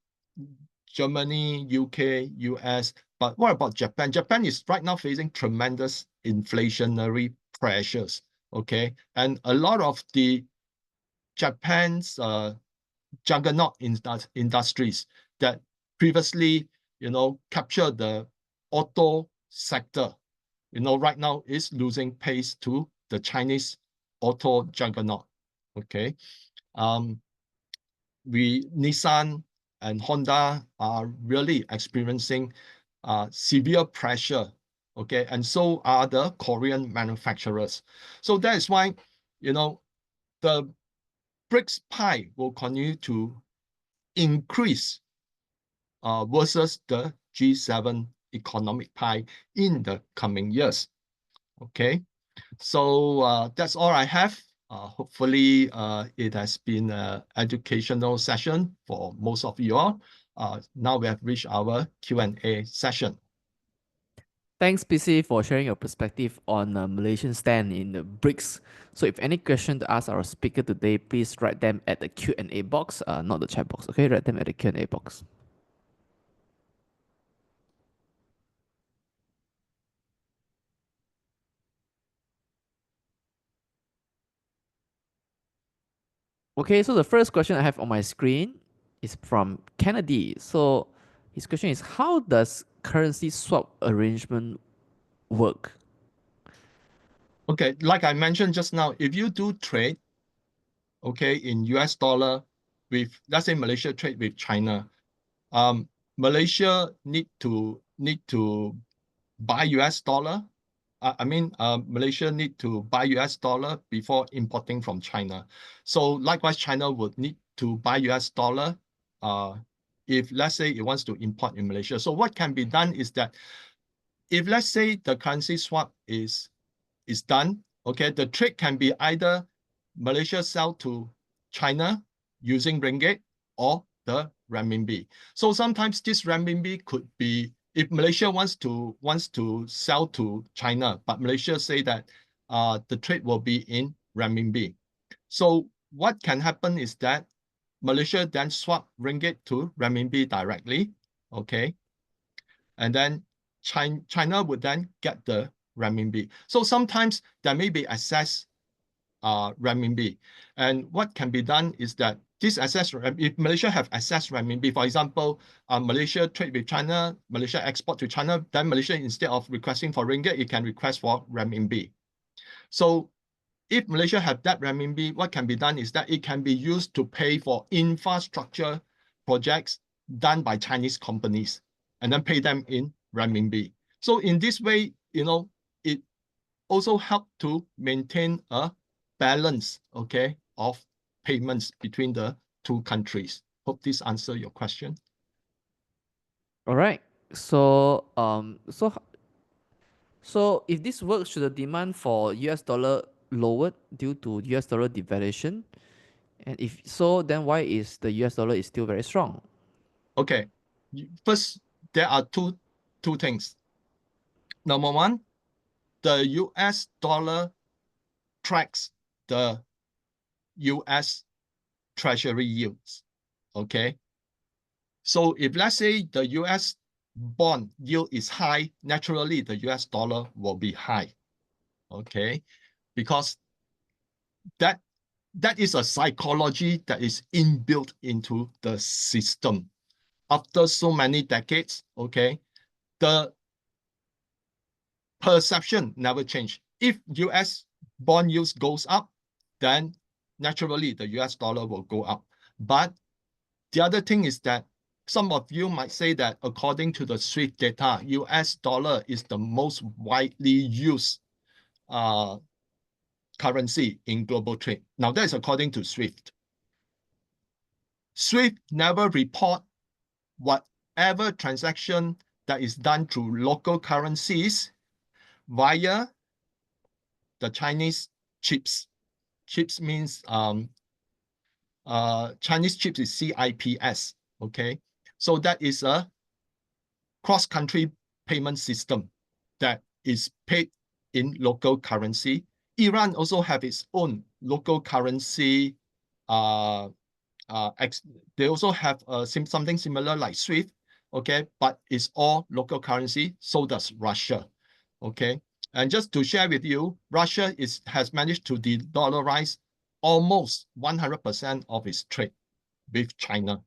Speaker 3: Germany, UK, US, but what about Japan? Japan is right now facing tremendous inflationary pressures, okay? And a lot of the Japan's juggernaut industries that previously, captured the auto sector, right now is losing pace to the Chinese auto juggernaut, okay? Nissan and Honda are really experiencing severe pressure, okay? And so are the Korean manufacturers. So that is why, the BRICS pie will continue to increase versus the G7 economic pie in the coming years, okay? So that's all I have. Hopefully, it has been an educational session for most of you all. Now we have reached our Q&A session.
Speaker 2: Thanks, PC, for sharing your perspective on Malaysian stand in the BRICS. So if any question to ask our speaker today, please write them at the Q&A box, not the chat box, okay? Write them at the Q&A box. Okay, so the first question I have on my screen is from Kennedy. So his question is, how does currency swap arrangement work?
Speaker 3: Okay, like I mentioned just now, if you do trade, okay, in US dollar with, let's say Malaysia trade with China, Malaysia need to buy US dollar. Malaysia need to buy US dollar before importing from China. So likewise, China would need to buy US dollar if, let's say, it wants to import in Malaysia. So what can be done is that if, let's say, the currency swap is done, okay, the trade can be either Malaysia sell to China using ringgit, or the renminbi. So sometimes this renminbi could be, if Malaysia wants to sell to China, but Malaysia say that the trade will be in renminbi. So what can happen is that Malaysia then swap ringgit to renminbi directly, okay? And then China would then get the renminbi. So sometimes there may be excess renminbi. And what can be done is that this excess, if Malaysia have excess renminbi, for example, Malaysia trade with China, Malaysia export to China, then Malaysia, instead of requesting for ringgit, it can request for renminbi. So if Malaysia have that renminbi, what can be done is that it can be used to pay for infrastructure projects done by Chinese companies and then pay them in renminbi. So in this way, it also help to maintain a balance, okay, of payments between the two countries. Hope this answer your question.
Speaker 2: All right. So so if this works, should the demand for US dollar lowered due to US dollar devaluation? And if so, then why is the US dollar is still very strong?
Speaker 3: Okay, first, there are two things. Number one, the US dollar tracks the US Treasury yields, okay? So if, let's say, the US bond yield is high, naturally the US dollar will be high, okay? Because that is a psychology that is inbuilt into the system. After so many decades, okay, the perception never changed. If US bond yields goes up, then naturally the US dollar will go up. But the other thing is that some of you might say that according to the SWIFT data, US dollar is the most widely used currency in global trade. Now that is according to SWIFT. SWIFT never report whatever transaction that is done through local currencies via the Chinese chips. Chips means Chinese chips is CIPS, okay? So that is a cross-country payment system that is paid in local currency. Iran also have its own local currency. They also have something similar like SWIFT, okay? But it's all local currency. So does Russia, okay? And just to share with you, Russia has managed to de-dollarize almost 100% of its trade with China.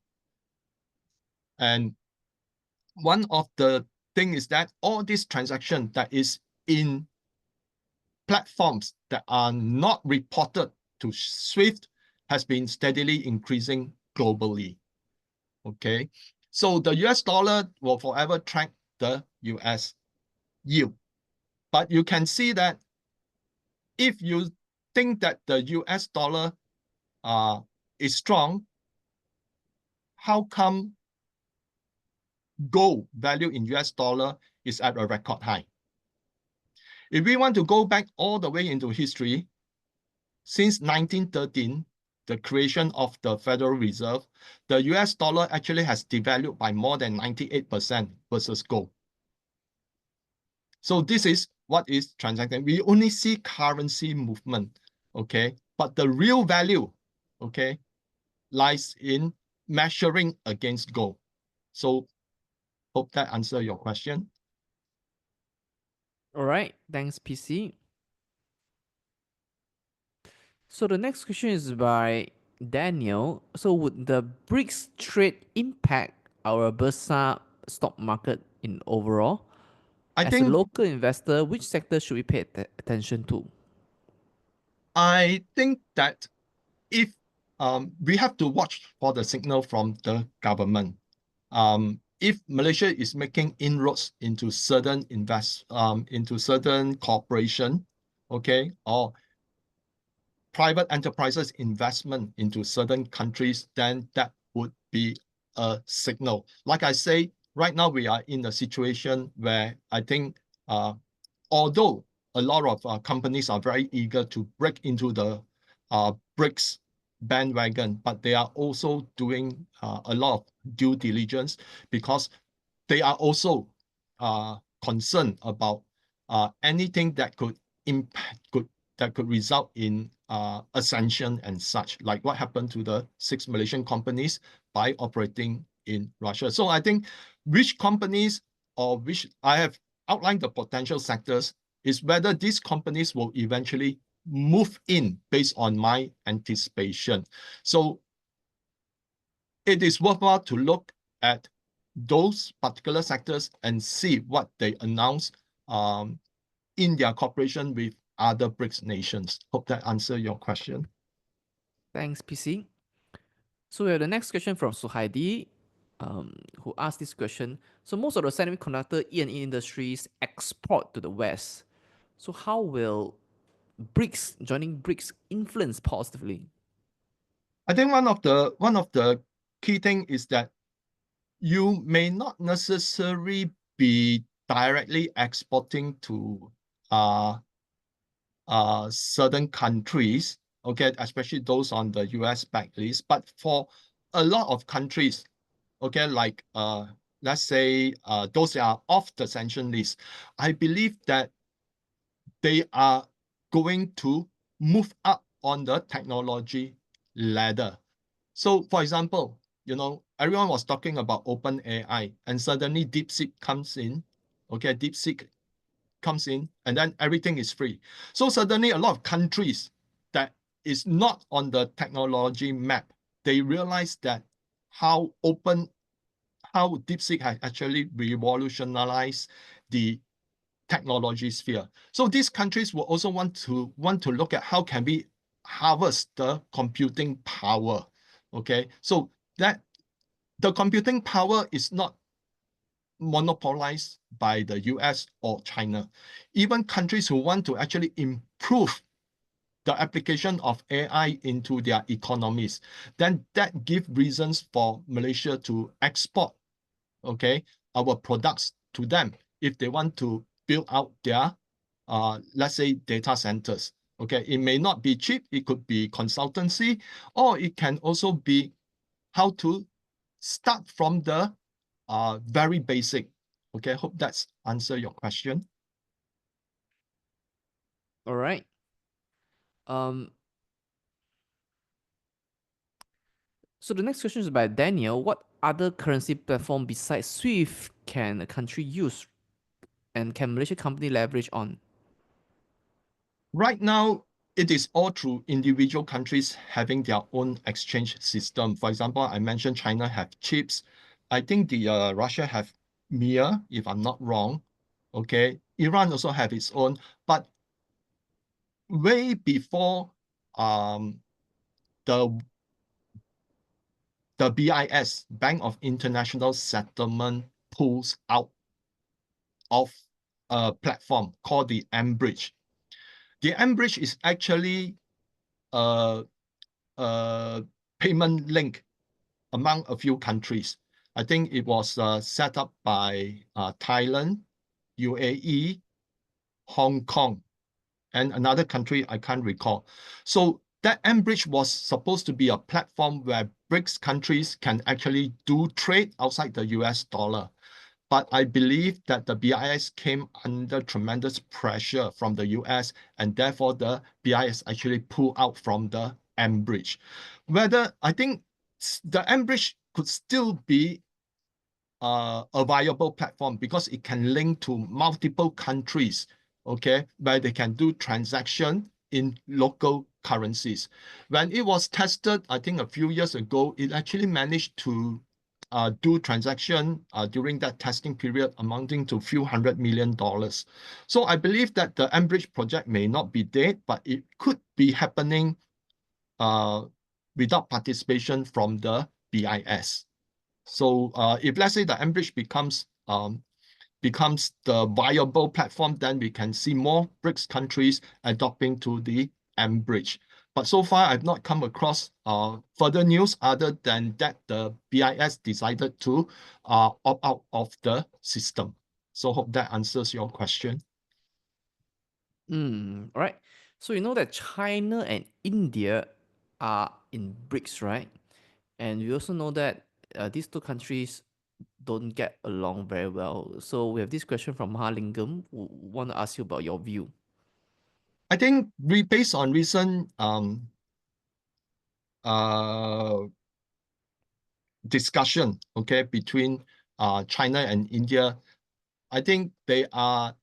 Speaker 3: And one of the things is that all these transactions that is in platforms that are not reported to SWIFT has been steadily increasing globally. Okay, so the US dollar will forever track the US yield. But you can see that if you think that the US dollar is strong, how come gold value in US dollar is at a record high? If we want to go back all the way into history, since 1913, the creation of the Federal Reserve, the US dollar actually has devalued by more than 98% versus gold. So this is what is transacting. We only see currency movement, okay? But the real value, okay, lies in measuring against gold. So hope that answers your question.
Speaker 2: All right, thanks, PC. So the next question is by Daniel. So would the BRICS trade impact our Bursa stock market in overall?
Speaker 3: I
Speaker 2: As a
Speaker 3: think
Speaker 2: local investor, which sector should we pay attention to?
Speaker 3: that if we have to watch for the signal from the government. If Malaysia is making inroads into certain into certain corporation, okay, or private enterprises investment into certain countries, then that would be a signal. Like I say, right now we are in a situation where I think although a lot of companies are very eager to break into the BRICS bandwagon, but they are also doing a lot of due diligence because they are also concerned about anything that could impact, that could result in a sanction and such, like what happened to the 6 Malaysian companies by operating in Russia. So I think which companies or which I have outlined the potential sectors is whether these companies will eventually move in based on my anticipation. So it is worthwhile to look at those particular sectors and see what they announce in their cooperation with other BRICS nations. Hope that answers your question.
Speaker 2: Thanks, PC. So we have the next question from Suhaidi, who asked this question. So most of the semiconductor E&E industries export to the West. So how will joining BRICS influence positively?
Speaker 3: I think one of the key thing is that you may not necessarily be directly exporting to certain countries, okay, especially those on the US backlist. But for a lot of countries, okay, like let's say those that are off the sanction list, I believe that they are going to move up on the technology ladder. So for example, everyone was talking about open AI and suddenly DeepSeek comes in, okay, DeepSeek comes in and then everything is free. So suddenly a lot of countries that is not on the technology map, they realize that how DeepSeek has actually revolutionized the technology sphere. So these countries will also want to look at how can we harvest the computing power. Okay, so that the computing power is not monopolized by the US or China. Even countries who want to actually improve the application of AI into their economies, then that gives reasons for Malaysia to export, okay, our products to them if they want to build out their, let's say, data centers. Okay, it may not be cheap, it could be consultancy, or it can also be how to start from the very basic. Okay, hope that's answer your question.
Speaker 2: All right. So the next question is by Daniel. What other currency platform besides SWIFT can a country use and can Malaysia company leverage on?
Speaker 3: Right now, it is all through individual countries having their own exchange system. For example, I mentioned China have chips. I think the Russia have MIA, if I'm not wrong. Okay, Iran also have its own, but way before the BIS, Bank of International Settlement, pulls out of a platform called the mBridge. The mBridge is actually a payment link among a few countries. I think it was set up by Thailand, UAE, Hong Kong, and another country I can't recall. So that mBridge was supposed to be a platform where BRICS countries can actually do trade outside the US dollar. But I believe that the BIS came under tremendous pressure from the US, and therefore the BIS actually pulled out from the mBridge. Whether I think the mBridge could still be a viable platform because it can link to multiple countries, okay, where they can do transaction in local currencies. When it was tested, I think a few years ago, it actually managed to do transaction during that testing period amounting to a few $100 million. So I believe that the mBridge project may not be dead, but it could be happening without participation from the BIS. So if let's say the mBridge becomes the viable platform, then we can see more BRICS countries adopting to the mBridge. But so far, I've not come across further news other than that the BIS decided to opt out of the system. So hope that answers your question.
Speaker 2: All right. So you know that China and India are in BRICS, right? And we also know that these two countries don't get along very well. So we have this question from Mahalingam, who want to ask you about your view.
Speaker 3: I think based on recent uh, discussion, okay, between China and India, I think they are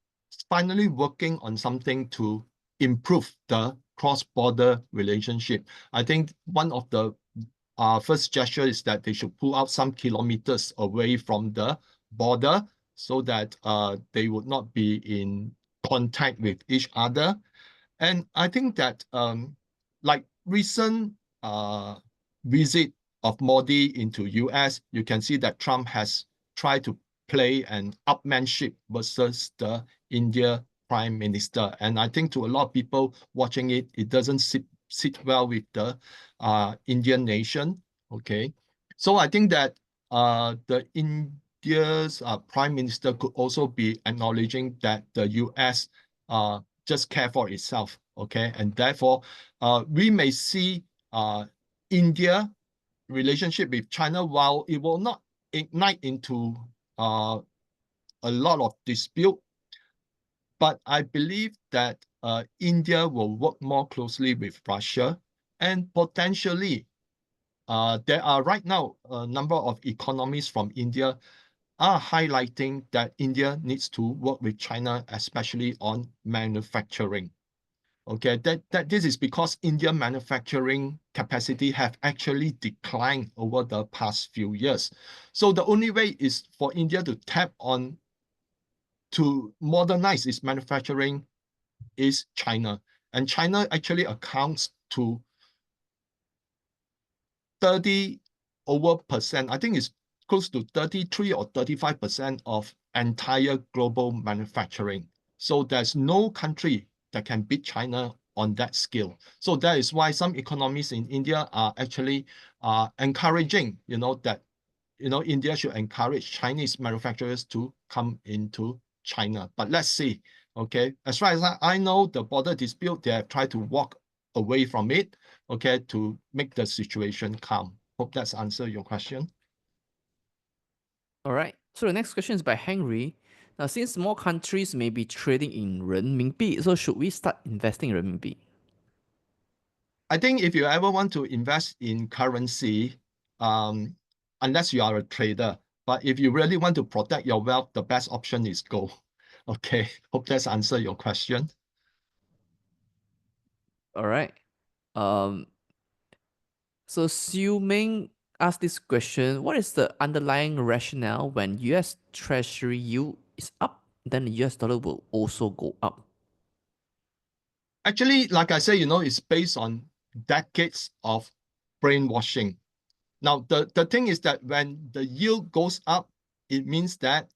Speaker 3: finally working on something to improve the cross-border relationship. I think one of the first gesture is that they should pull out some kilometers away from the border so that they would not be in contact with each other. And I think that like recent visit of Modi into US, you can see that Trump has tried to play an upmanship versus the India Prime Minister. And I think to a lot of people watching it, it doesn't sit well with the Indian nation. Okay. So I think that the India's Prime Minister could also be acknowledging that the US just care for itself, okay? And therefore, we may see India relationship with China, while it will not ignite into a lot of dispute, but I believe that India will work more closely with Russia, and potentially there are right now a number of economies from India are highlighting that India needs to work with China, especially on manufacturing. Okay, that this is because Indian manufacturing capacity have actually declined over the past few years. So the only way is for India to tap on to modernize its manufacturing is China. And China actually accounts to 30 over percent. I think it's close to 33 or 35% of entire global manufacturing. So there's no country that can beat China on that scale. So that is why some economies in India are actually encouraging, that India should encourage Chinese manufacturers to come into China. But let's see, okay? As far as I know, the border dispute, they have tried to walk away from it, okay, to make the situation calm. Hope that's answered your question.
Speaker 2: All right. So the next question is by Henry. Now, since more countries may be trading in renminbi, so should we start investing in renminbi?
Speaker 3: I think if you ever want to invest in currency, unless you are a trader, but if you really want to protect your wealth, the best option is gold. Okay, hope that's answered your question.
Speaker 2: All right. Um, so Xiu Ming asked this question: what is the underlying rationale when US Treasury yield is up, then the US dollar will also go up?
Speaker 3: Actually, like I say, it's based on decades of brainwashing. Now, the thing is that when the yield goes up, it means that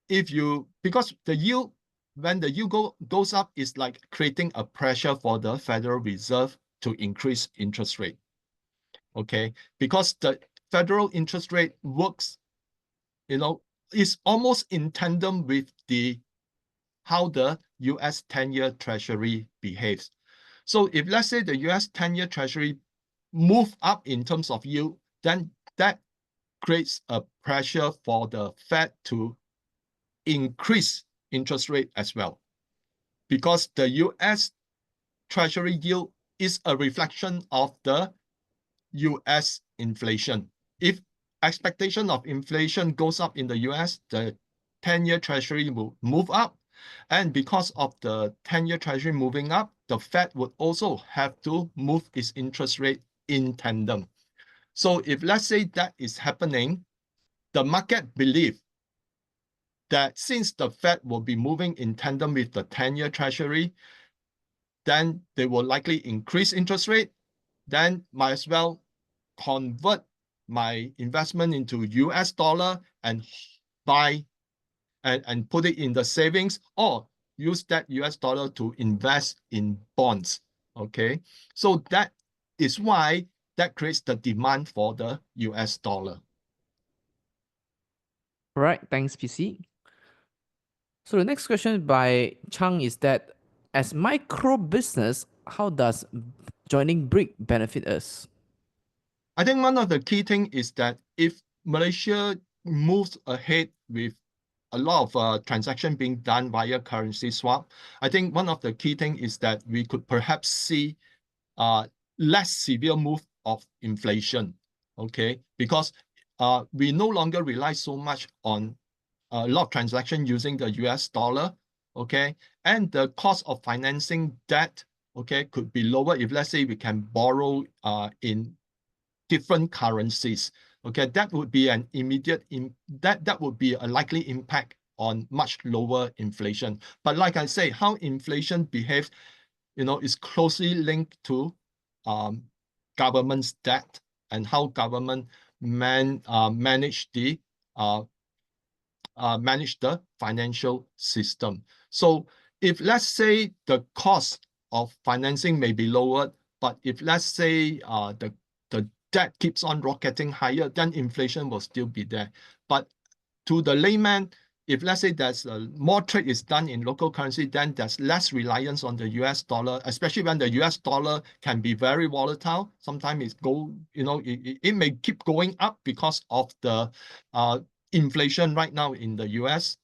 Speaker 3: because when the yield goes up, it's like creating a pressure for the Federal Reserve to increase interest rate. Okay, because the federal interest rate works, is almost in tandem with how the US 10-year Treasury behaves. So if let's say the US 10-year Treasury move up in terms of yield, then that creates a pressure for the Fed to increase interest rate as well. Because the US Treasury yield is a reflection of the US inflation. If expectation of inflation goes up in the US, the 10-year Treasury will move up. And because of the 10-year Treasury moving up, the Fed would also have to move its interest rate in tandem. So if let's say that is happening, the market believe that since the Fed will be moving in tandem with the 10-year Treasury, then they will likely increase interest rate, then might as well convert my investment into US dollar and buy and put it in the savings, or use that US dollar to invest in bonds. Okay, so that is why that creates the demand for the US dollar.
Speaker 2: All right. Thanks, PC. So the next question by Chang is that as micro business, how does joining BRIC benefit us?
Speaker 3: I think one of the key things is that if Malaysia moves ahead with a lot of transaction being done via currency swap, I think one of the key things is that we could perhaps see less severe move of inflation, okay? Because we no longer rely so much on a lot of transaction using the US dollar, okay? And the cost of financing debt, okay, could be lower if let's say we can borrow in different currencies. Okay, that would be an immediate that would be a likely impact on much lower inflation. But like I say, how inflation behaves, is closely linked to government's debt and how government manage the financial system. So if let's say the cost of financing may be lowered, but if let's say the debt keeps on rocketing higher, then inflation will still be there. But to the layman, if let's say there's more trade is done in local currency, then there's less reliance on the US dollar, especially when the US dollar can be very volatile. Sometimes it may keep going up because of the inflation right now in the US.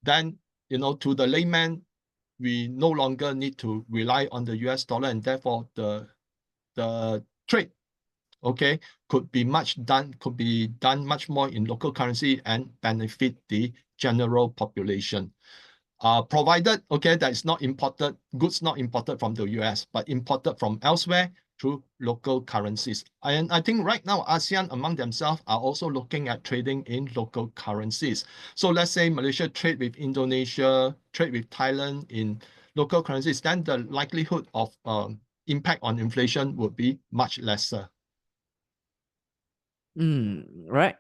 Speaker 3: Then, to the layman, we no longer need to rely on the US dollar, and therefore the trade, okay, could be done much more in local currency and benefit the general population. Provided, okay, that is goods not imported from the US, but imported from elsewhere through local currencies. And I think right now, ASEAN among themselves are also looking at trading in local currencies. So let's say Malaysia trade with Indonesia, trade with Thailand in local currencies, then the likelihood of impact on inflation would be much lesser.
Speaker 2: Right.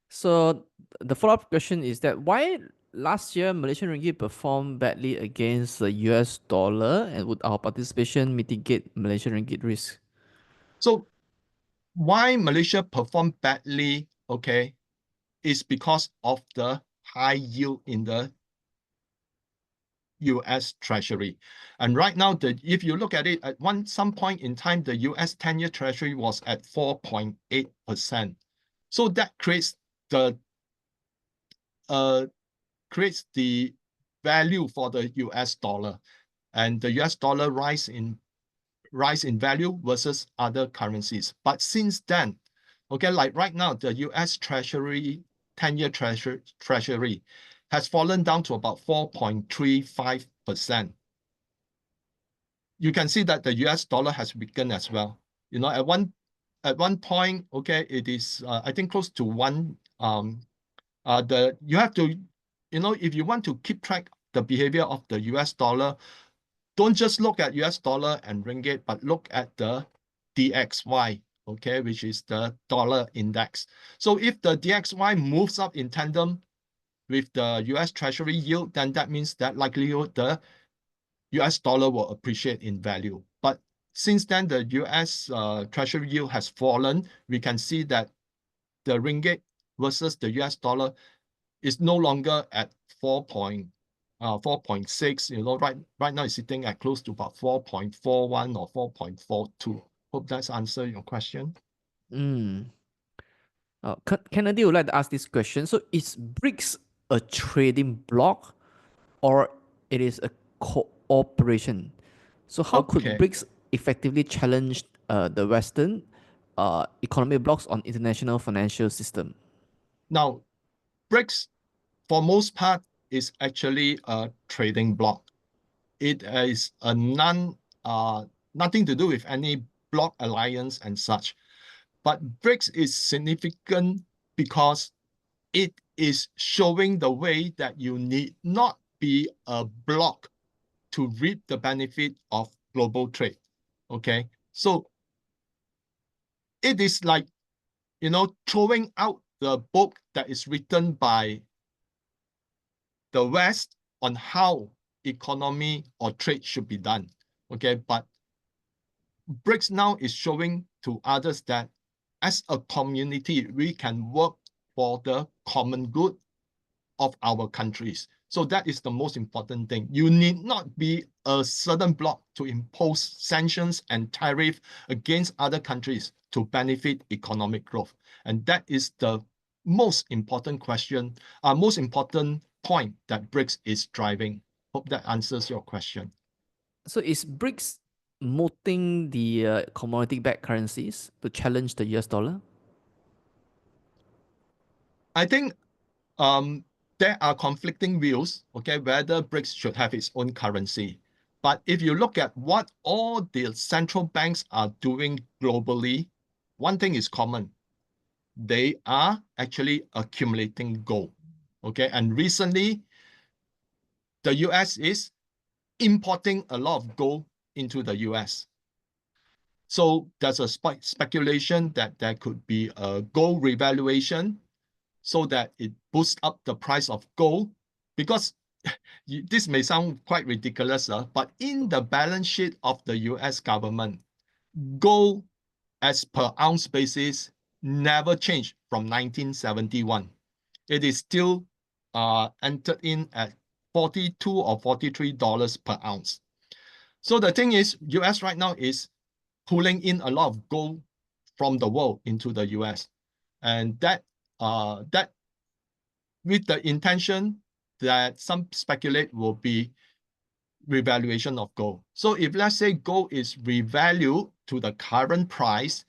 Speaker 2: So the follow-up question is that why last year Malaysian ringgit performed badly against the US dollar, and would our participation mitigate Malaysian ringgit risk?
Speaker 3: So why Malaysia performed badly, okay, is because of the high yield in the US Treasury. And right now, if you look at it, at some point in time, the US 10-year Treasury was at 4.8%. So that creates the value for the US dollar, and the US dollar rise in value versus other currencies. But since then, okay, like right now, the US Treasury 10-year Treasury has fallen down to about 4.35%. You can see that the US dollar has weakened as well. At one point, okay, it is I think close to one. You have to, if you want to keep track the behavior of the US dollar, don't just look at US dollar and ringgit, but look at the DXY, okay, which is the dollar index. So if the DXY moves up in tandem with the US Treasury yield, then that means that likelihood the US dollar will appreciate in value. But since then, the US Treasury yield has fallen. We can see that the ringgit versus the US dollar is no longer at 4.6. Right now it's sitting at close to about 4.41 or 4.42. Hope that's answered your question.
Speaker 2: Kennedy would like to ask this question. So is BRICS a trading bloc, or it is a cooperation? So how could
Speaker 3: Okay.
Speaker 2: BRICS effectively challenge the Western economic blocs on international financial system?
Speaker 3: Now, BRICS, for most part, is actually a trading bloc. It is nothing to do with any bloc alliance and such. But BRICS is significant because it is showing the way that you need not be a bloc to reap the benefit of global trade. Okay, so it is like, throwing out the book that is written by the West on how economy or trade should be done. Okay, but BRICS now is showing to others that as a community, we can work for the common good of our countries. So that is the most important thing. You need not be a certain bloc to impose sanctions and tariff against other countries to benefit economic growth. And that is the most important question, most important point that BRICS is driving. Hope that answers your question.
Speaker 2: So is BRICS moting the commodity-backed currencies to challenge the US dollar?
Speaker 3: I think there are conflicting views, okay, whether BRICS should have its own currency. But if you look at what all the central banks are doing globally, one thing is common. They are actually accumulating gold, okay? And recently, the US is importing a lot of gold into the US. So there's a speculation that there could be a gold revaluation so that it boosts up the price of gold, because this may sound quite ridiculous, but in the balance sheet of the US government, gold as per ounce basis never changed from 1971. It is still entered in at $42 or $43 per ounce. So the thing is, US right now is pulling in a lot of gold from the world into the US. And that with the intention that some speculate will be revaluation of gold. So if let's say gold is revalued to the current price,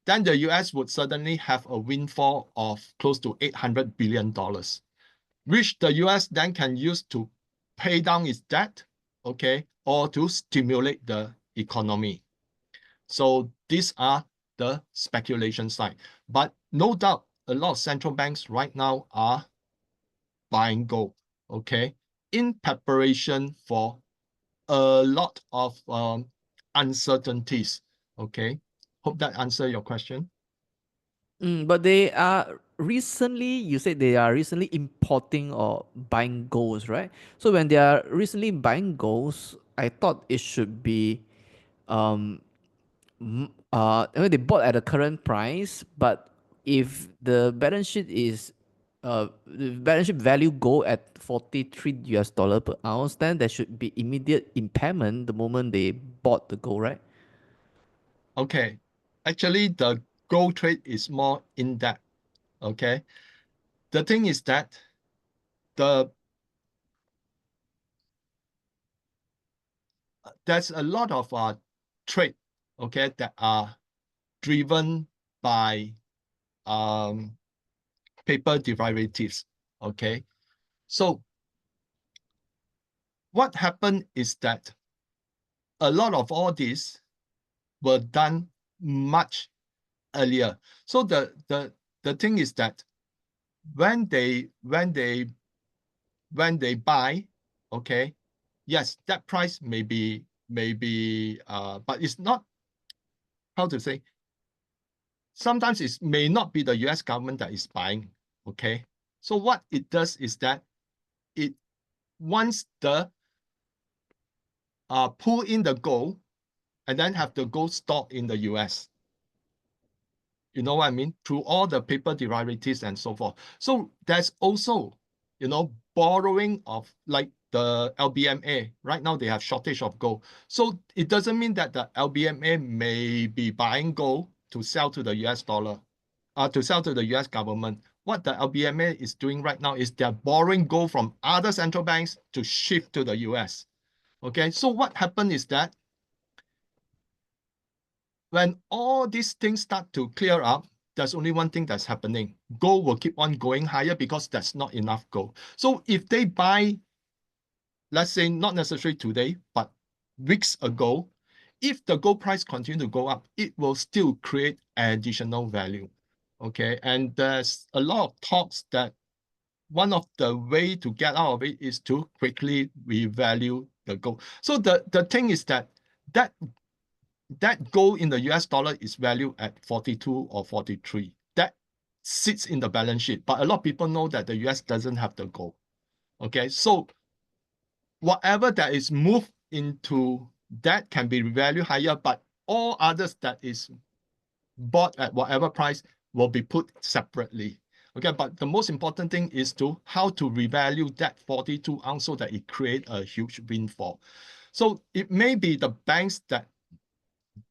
Speaker 3: then the US would suddenly have a windfall of close to $800 billion, which the US then can use to pay down its debt, okay, or to stimulate the economy. So these are the speculation side. But no doubt, a lot of central banks right now are buying gold, okay, in preparation for a lot of uncertainties, okay. Hope that answers your question.
Speaker 2: But they are recently, you said they are recently importing or buying golds, right? So when they are recently buying golds, I thought it should be, they bought at the current price, but if the balance sheet is, the balance sheet value go at 43 US dollar per ounce, then there should be immediate impairment the moment they bought the gold, right?
Speaker 3: Okay, actually the gold trade is more in depth, okay. The thing is that there's a lot of trade, okay, that are driven by paper derivatives, okay. So what happened is that a lot of all these were done much earlier. So the thing is that when they buy, okay, yes, that price may be but it's not, how to say, sometimes it may not be the US government that is buying, okay. So what it does is that it wants the pull in the gold and then have the gold stored in the US. You know what I mean? Through all the paper derivatives and so forth. So there's also, borrowing of, like, the LBMA. Right now they have shortage of gold. So it doesn't mean that the LBMA may be buying gold to sell to the US dollar, to sell to the US government. What the LBMA is doing right now is they're borrowing gold from other central banks to shift to the US. Okay, so what happened is that when all these things start to clear up, there's only one thing that's happening. Gold will keep on going higher because there's not enough gold. So if they buy, let's say not necessarily today, but weeks ago, if the gold price continue to go up, it will still create additional value. Okay, and there's a lot of talks that one of the way to get out of it is to quickly revalue the gold. So the thing is that gold in the US dollar is valued at 42 or 43. That sits in the balance sheet, but a lot of people know that the US doesn't have the gold. Okay, so whatever that is moved into that can be revalued higher, but all others that is bought at whatever price will be put separately. Okay, but the most important thing is to how to revalue that 42 ounce so that it create a huge windfall. So it may be the banks that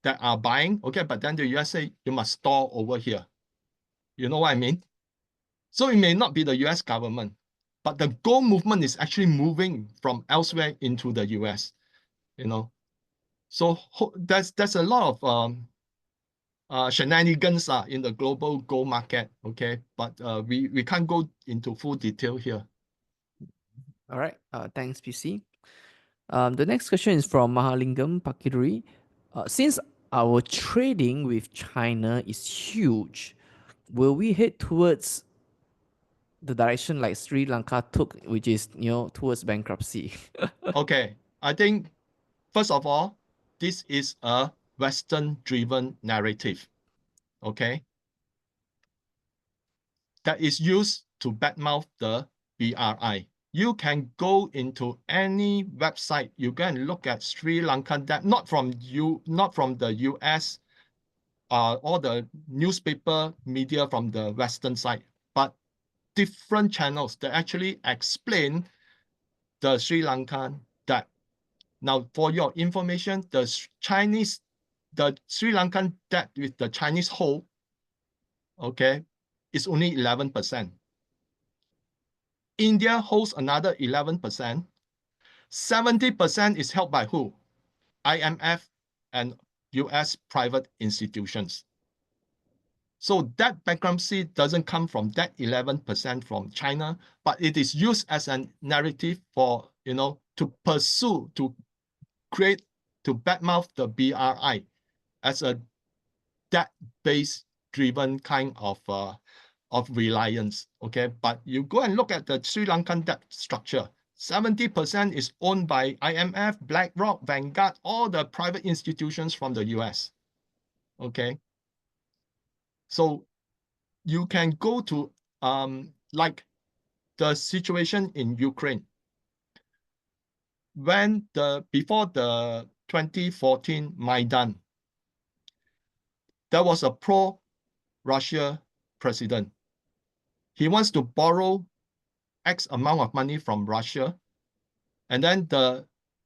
Speaker 3: are buying, okay, but then the US say you must store over here. You know what I mean? So it may not be the US government, but the gold movement is actually moving from elsewhere into the US, you know. So there's a lot of shenanigans in the global gold market, okay? But we can't go into full detail here.
Speaker 2: All right. Thanks, PC. The next question is from Mahalingam Pakiri. Since our trading with China is huge, will we head towards the direction like Sri Lanka took, which is towards bankruptcy?
Speaker 3: Okay, I think first of all, this is a Western-driven narrative, okay, that is used to badmouth the BRI. You can go into any website, you go and look at Sri Lankan debt, not from the US, all the newspaper media from the Western side, but different channels that actually explain the Sri Lankan debt. Now, for your information, the Sri Lankan debt with the Chinese hold, okay, is only 11%. India holds another 11%. 70% is held by who? IMF and US private institutions. So that bankruptcy doesn't come from that 11% from China, but it is used as a narrative for, to pursue, to create, to badmouth the BRI as a debt-based driven kind of reliance, okay? But you go and look at the Sri Lankan debt structure. 70% is owned by IMF, BlackRock, Vanguard, all the private institutions from the US, okay? So you can go to like the situation in Ukraine. Before the 2014 Maidan, there was a pro-Russia president. He wants to borrow X amount of money from Russia, and then the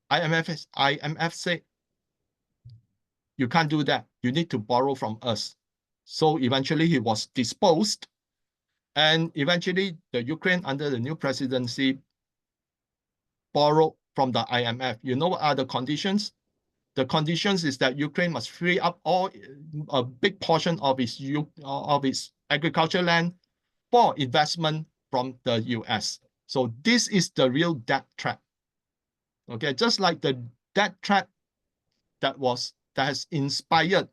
Speaker 3: IMF said, you can't do that. You need to borrow from us. So eventually he was disposed, and eventually the Ukraine under the new presidency borrowed from the IMF. You know what are the conditions? The conditions is that Ukraine must free up a big portion of its agricultural land for investment from the US. So this is the real debt trap. Okay, just like the debt trap that has inspired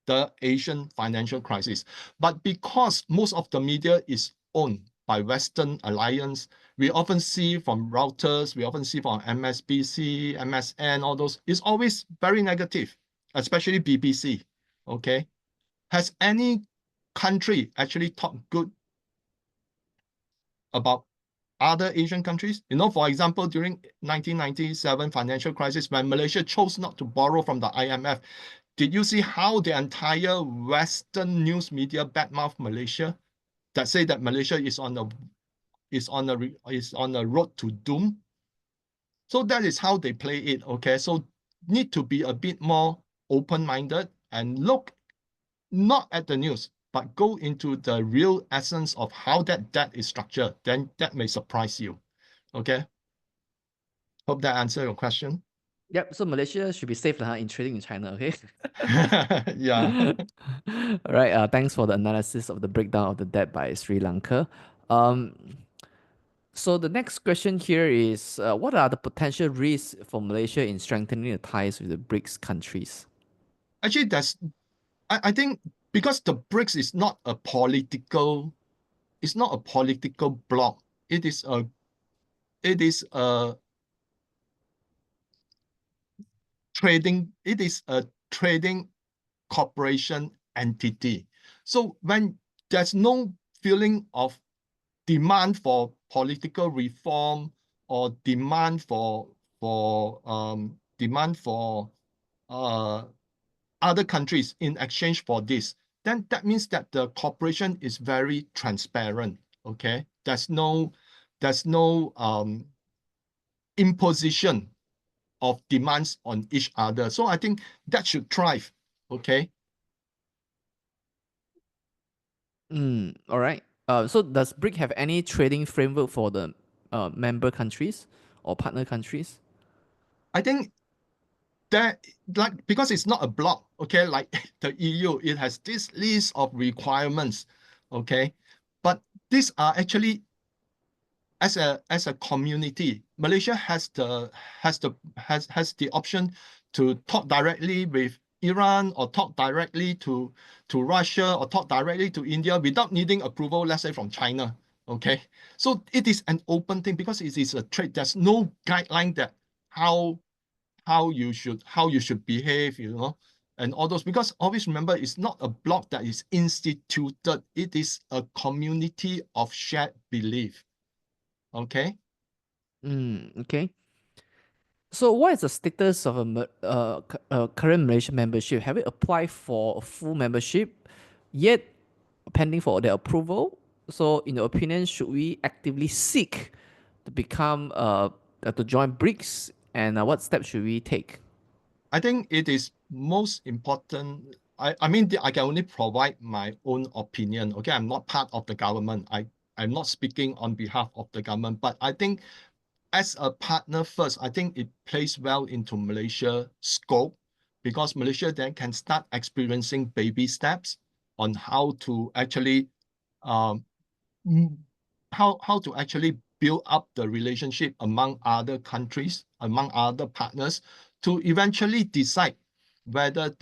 Speaker 3: the Asian financial crisis. But because most of the media is owned by Western alliance, we often see from Reuters, we often see from MSBC, MSN, all those, it's always very negative, especially BBC, okay? Has any country actually talked good about other Asian countries? For example, during 1997 financial crisis, when Malaysia chose not to borrow from the IMF, did you see how the entire Western news media badmouth Malaysia, that say that Malaysia is on the road to doom? So that is how they play it. Okay, so need to be a bit more open-minded and look not at the news, but go into the real essence of how that debt is structured. Then that may surprise you. Okay. Hope that answers your question.
Speaker 2: Yep. So Malaysia should be safe in trading in China. Okay.
Speaker 3: Yeah.
Speaker 2: All right. Thanks for the analysis of the breakdown of the debt by Sri Lanka. So the next question here is, what are the potential risks for Malaysia in strengthening the ties with the BRICS countries?
Speaker 3: Actually, I think because the BRICS is not a political bloc. It is a trading corporation entity. So when there's no feeling of demand for political reform or demand for other countries in exchange for this, then that means that the corporation is very transparent. Okay, there's no imposition of demands on each other. So I think that should thrive. Okay.
Speaker 2: All right. So does BRIC have any trading framework for the member countries or partner countries?
Speaker 3: I think that, like, because it's not a block, okay, like the EU, it has this list of requirements, okay, but these are actually, as a community, Malaysia has the option to talk directly with Iran, or talk directly to Russia, or talk directly to India without needing approval, let's say from China. Okay, so it is an open thing because it is a trade. There's no guideline that how you should behave, and all those, because always remember, it's not a block that is instituted. It is a community of shared belief. Okay.
Speaker 2: Okay. So what is the status of current Malaysian membership? Have we applied for a full membership yet, pending for their approval? So in your opinion, should we actively seek to become to join BRICS, and what steps should we take?
Speaker 3: I think it is most important. I mean, I can only provide my own opinion. Okay, I'm not part of the government. I'm not speaking on behalf of the government, but I think as a partner first, I think it plays well into Malaysia scope, because Malaysia then can start experiencing baby steps on how to actually um, how to actually build up the relationship among other countries, among other partners, to eventually decide whether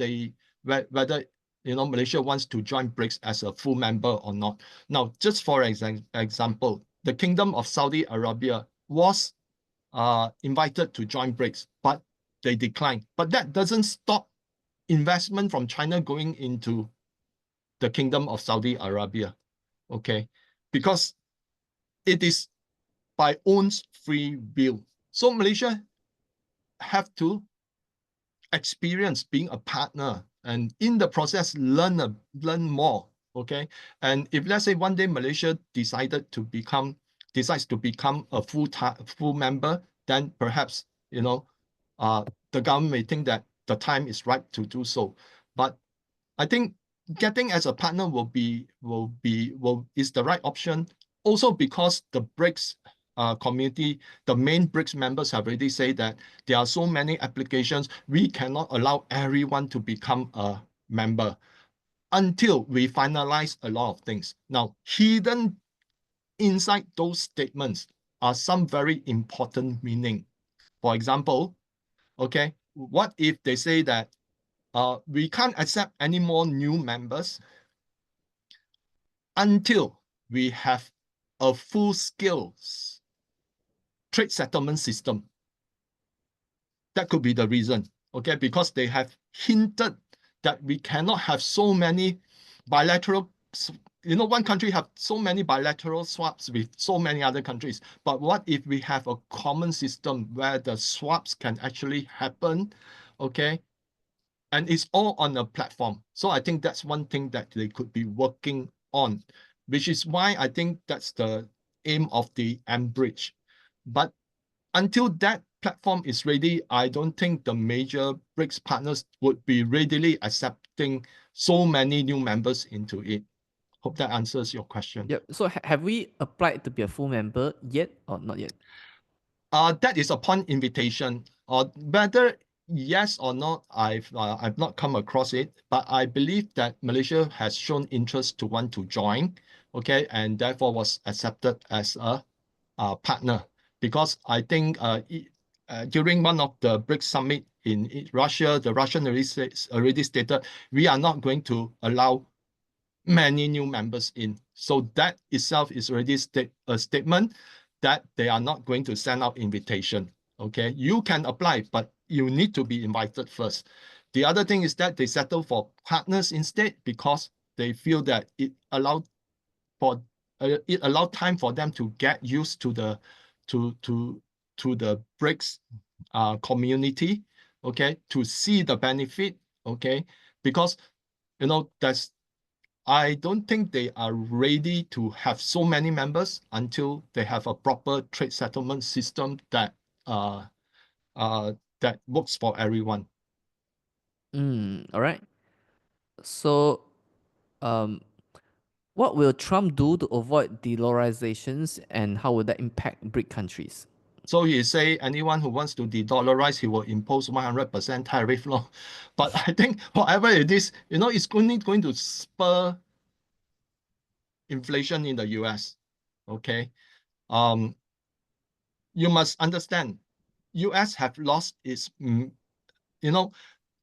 Speaker 3: Malaysia wants to join BRICS as a full member or not. Now, just for example, the Kingdom of Saudi Arabia was invited to join BRICS, but they declined. But that doesn't stop investment from China going into the Kingdom of Saudi Arabia. Okay, because it is by own free will. So Malaysia have to experience being a partner, and in the process learn more. Okay, and if let's say one day Malaysia decides to become a full member, then perhaps the government may think that the time is right to do so. But I think getting as a partner is the right option. Also, because the BRICS community, the main BRICS members have already said that there are so many applications, we cannot allow everyone to become a member until we finalize a lot of things. Now, hidden inside those statements are some very important meaning. For example, okay, what if they say that we can't accept any more new members until we have a full-scale trade settlement system? That could be the reason, okay? Because they have hinted that we cannot have so many bilateral, one country have so many bilateral swaps with so many other countries. But what if we have a common system where the swaps can actually happen, okay? And it's all on a platform. So I think that's one thing that they could be working on, which is why I think that's the aim of the mBridge. But until that platform is ready, I don't think the major BRICS partners would be readily accepting so many new members into it. Hope that answers your question.
Speaker 2: Yep. So have we applied to be a full member yet or not yet?
Speaker 3: That is upon invitation. Or whether yes or not, I've not come across it, but I believe that Malaysia has shown interest to want to join, okay, and therefore was accepted as a partner. Because I think during one of the BRICS summit in Russia, the Russian already stated we are not going to allow many new members in. So that itself is already a statement that they are not going to send out invitation. Okay, you can apply, but you need to be invited first. The other thing is that they settle for partners instead, because they feel that it allowed time for them to get used to the BRICS community, okay, to see the benefit, okay, because there's I don't think they are ready to have so many members until they have a proper trade settlement system that that works for everyone.
Speaker 2: All right. So, um, what will Trump do to avoid de-dollarizations, and how will that impact BRIC countries?
Speaker 3: So he say anyone who wants to de-dollarize, he will impose 100% tariff law. But I think whatever it is, it's only going to spur inflation in the US. Okay. You must understand, US have lost its,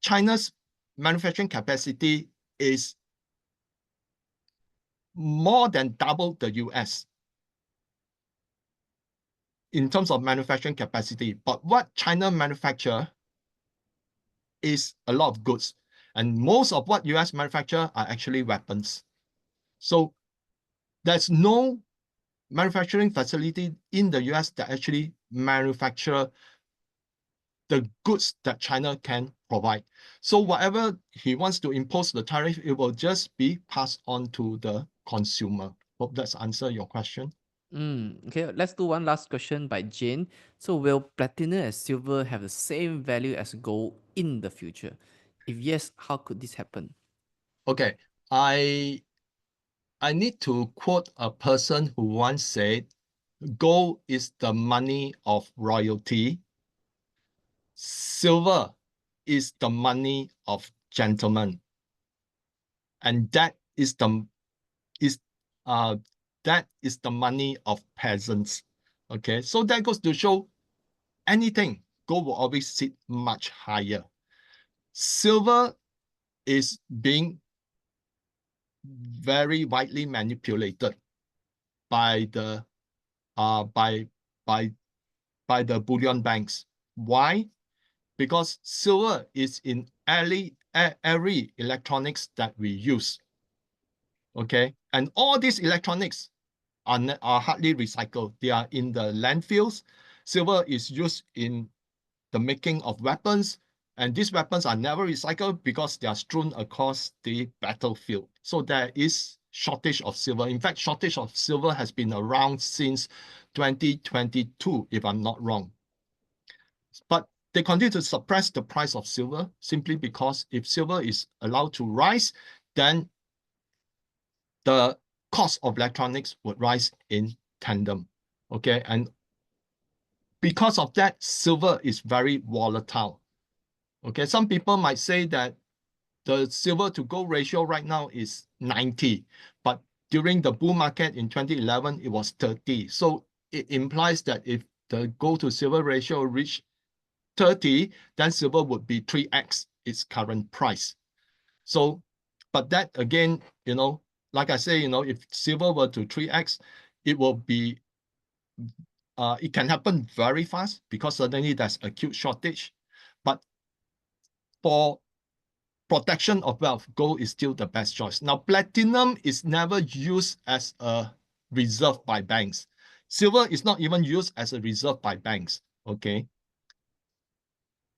Speaker 3: China's manufacturing capacity is more than double the US in terms of manufacturing capacity. But what China manufacture is a lot of goods. And most of what US manufacture are actually weapons. So there's no manufacturing facility in the US that actually manufacture the goods that China can provide. So whatever he wants to impose the tariff, it will just be passed on to the consumer. Hope that's answer your question.
Speaker 2: Okay, let's do one last question by Jane. So, will platinum and silver have the same value as gold in the future? If yes, how could this happen?
Speaker 3: Okay, I need to quote a person who once said, gold is the money of royalty. Silver is the money of gentlemen. And that is the money of peasants. Okay, so that goes to show anything, gold will always sit much higher. Silver is being very widely manipulated by the by the bullion banks. Why? Because silver is in every electronics that we use. Okay, and all these electronics are hardly recycled. They are in the landfills. Silver is used in the making of weapons, and these weapons are never recycled because they are strewn across the battlefield. So there is shortage of silver. In fact, shortage of silver has been around since 2022, if I'm not wrong. But they continue to suppress the price of silver simply because if silver is allowed to rise, then the cost of electronics would rise in tandem. Okay, and because of that, silver is very volatile. Okay, some people might say that the silver to gold ratio right now is 90, but during the bull market in 2011, it was 30. So it implies that if the gold to silver ratio reached 30, then silver would be 3x its current price. So, but that again, like I say, if silver were to 3x, it will be, it can happen very fast because suddenly there's acute shortage. But for protection of wealth, gold is still the best choice. Now, platinum is never used as a reserve by banks. Silver is not even used as a reserve by banks, okay?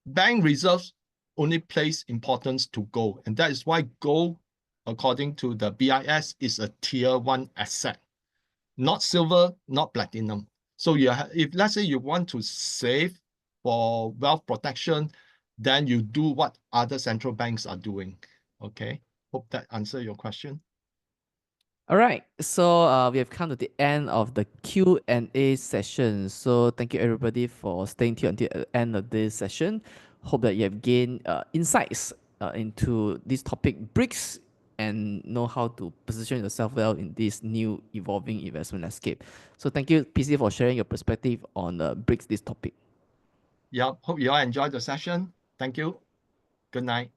Speaker 3: Bank reserves only place importance to gold, and that is why gold, according to the BIS, is a tier 1 asset, not silver, not platinum. So if let's say you want to save for wealth protection, then you do what other central banks are doing. Okay, hope that answer your question.
Speaker 2: All right, so we have come to the end of the Q&A session. So thank you everybody for staying till until the end of this session. Hope that you have gained insights into this topic, BRICS, and know how to position yourself well in this new evolving investment landscape. So thank you, PC, for sharing your perspective on BRICS, this topic.
Speaker 3: Yeah, hope you all enjoyed the session. Thank you. Good night.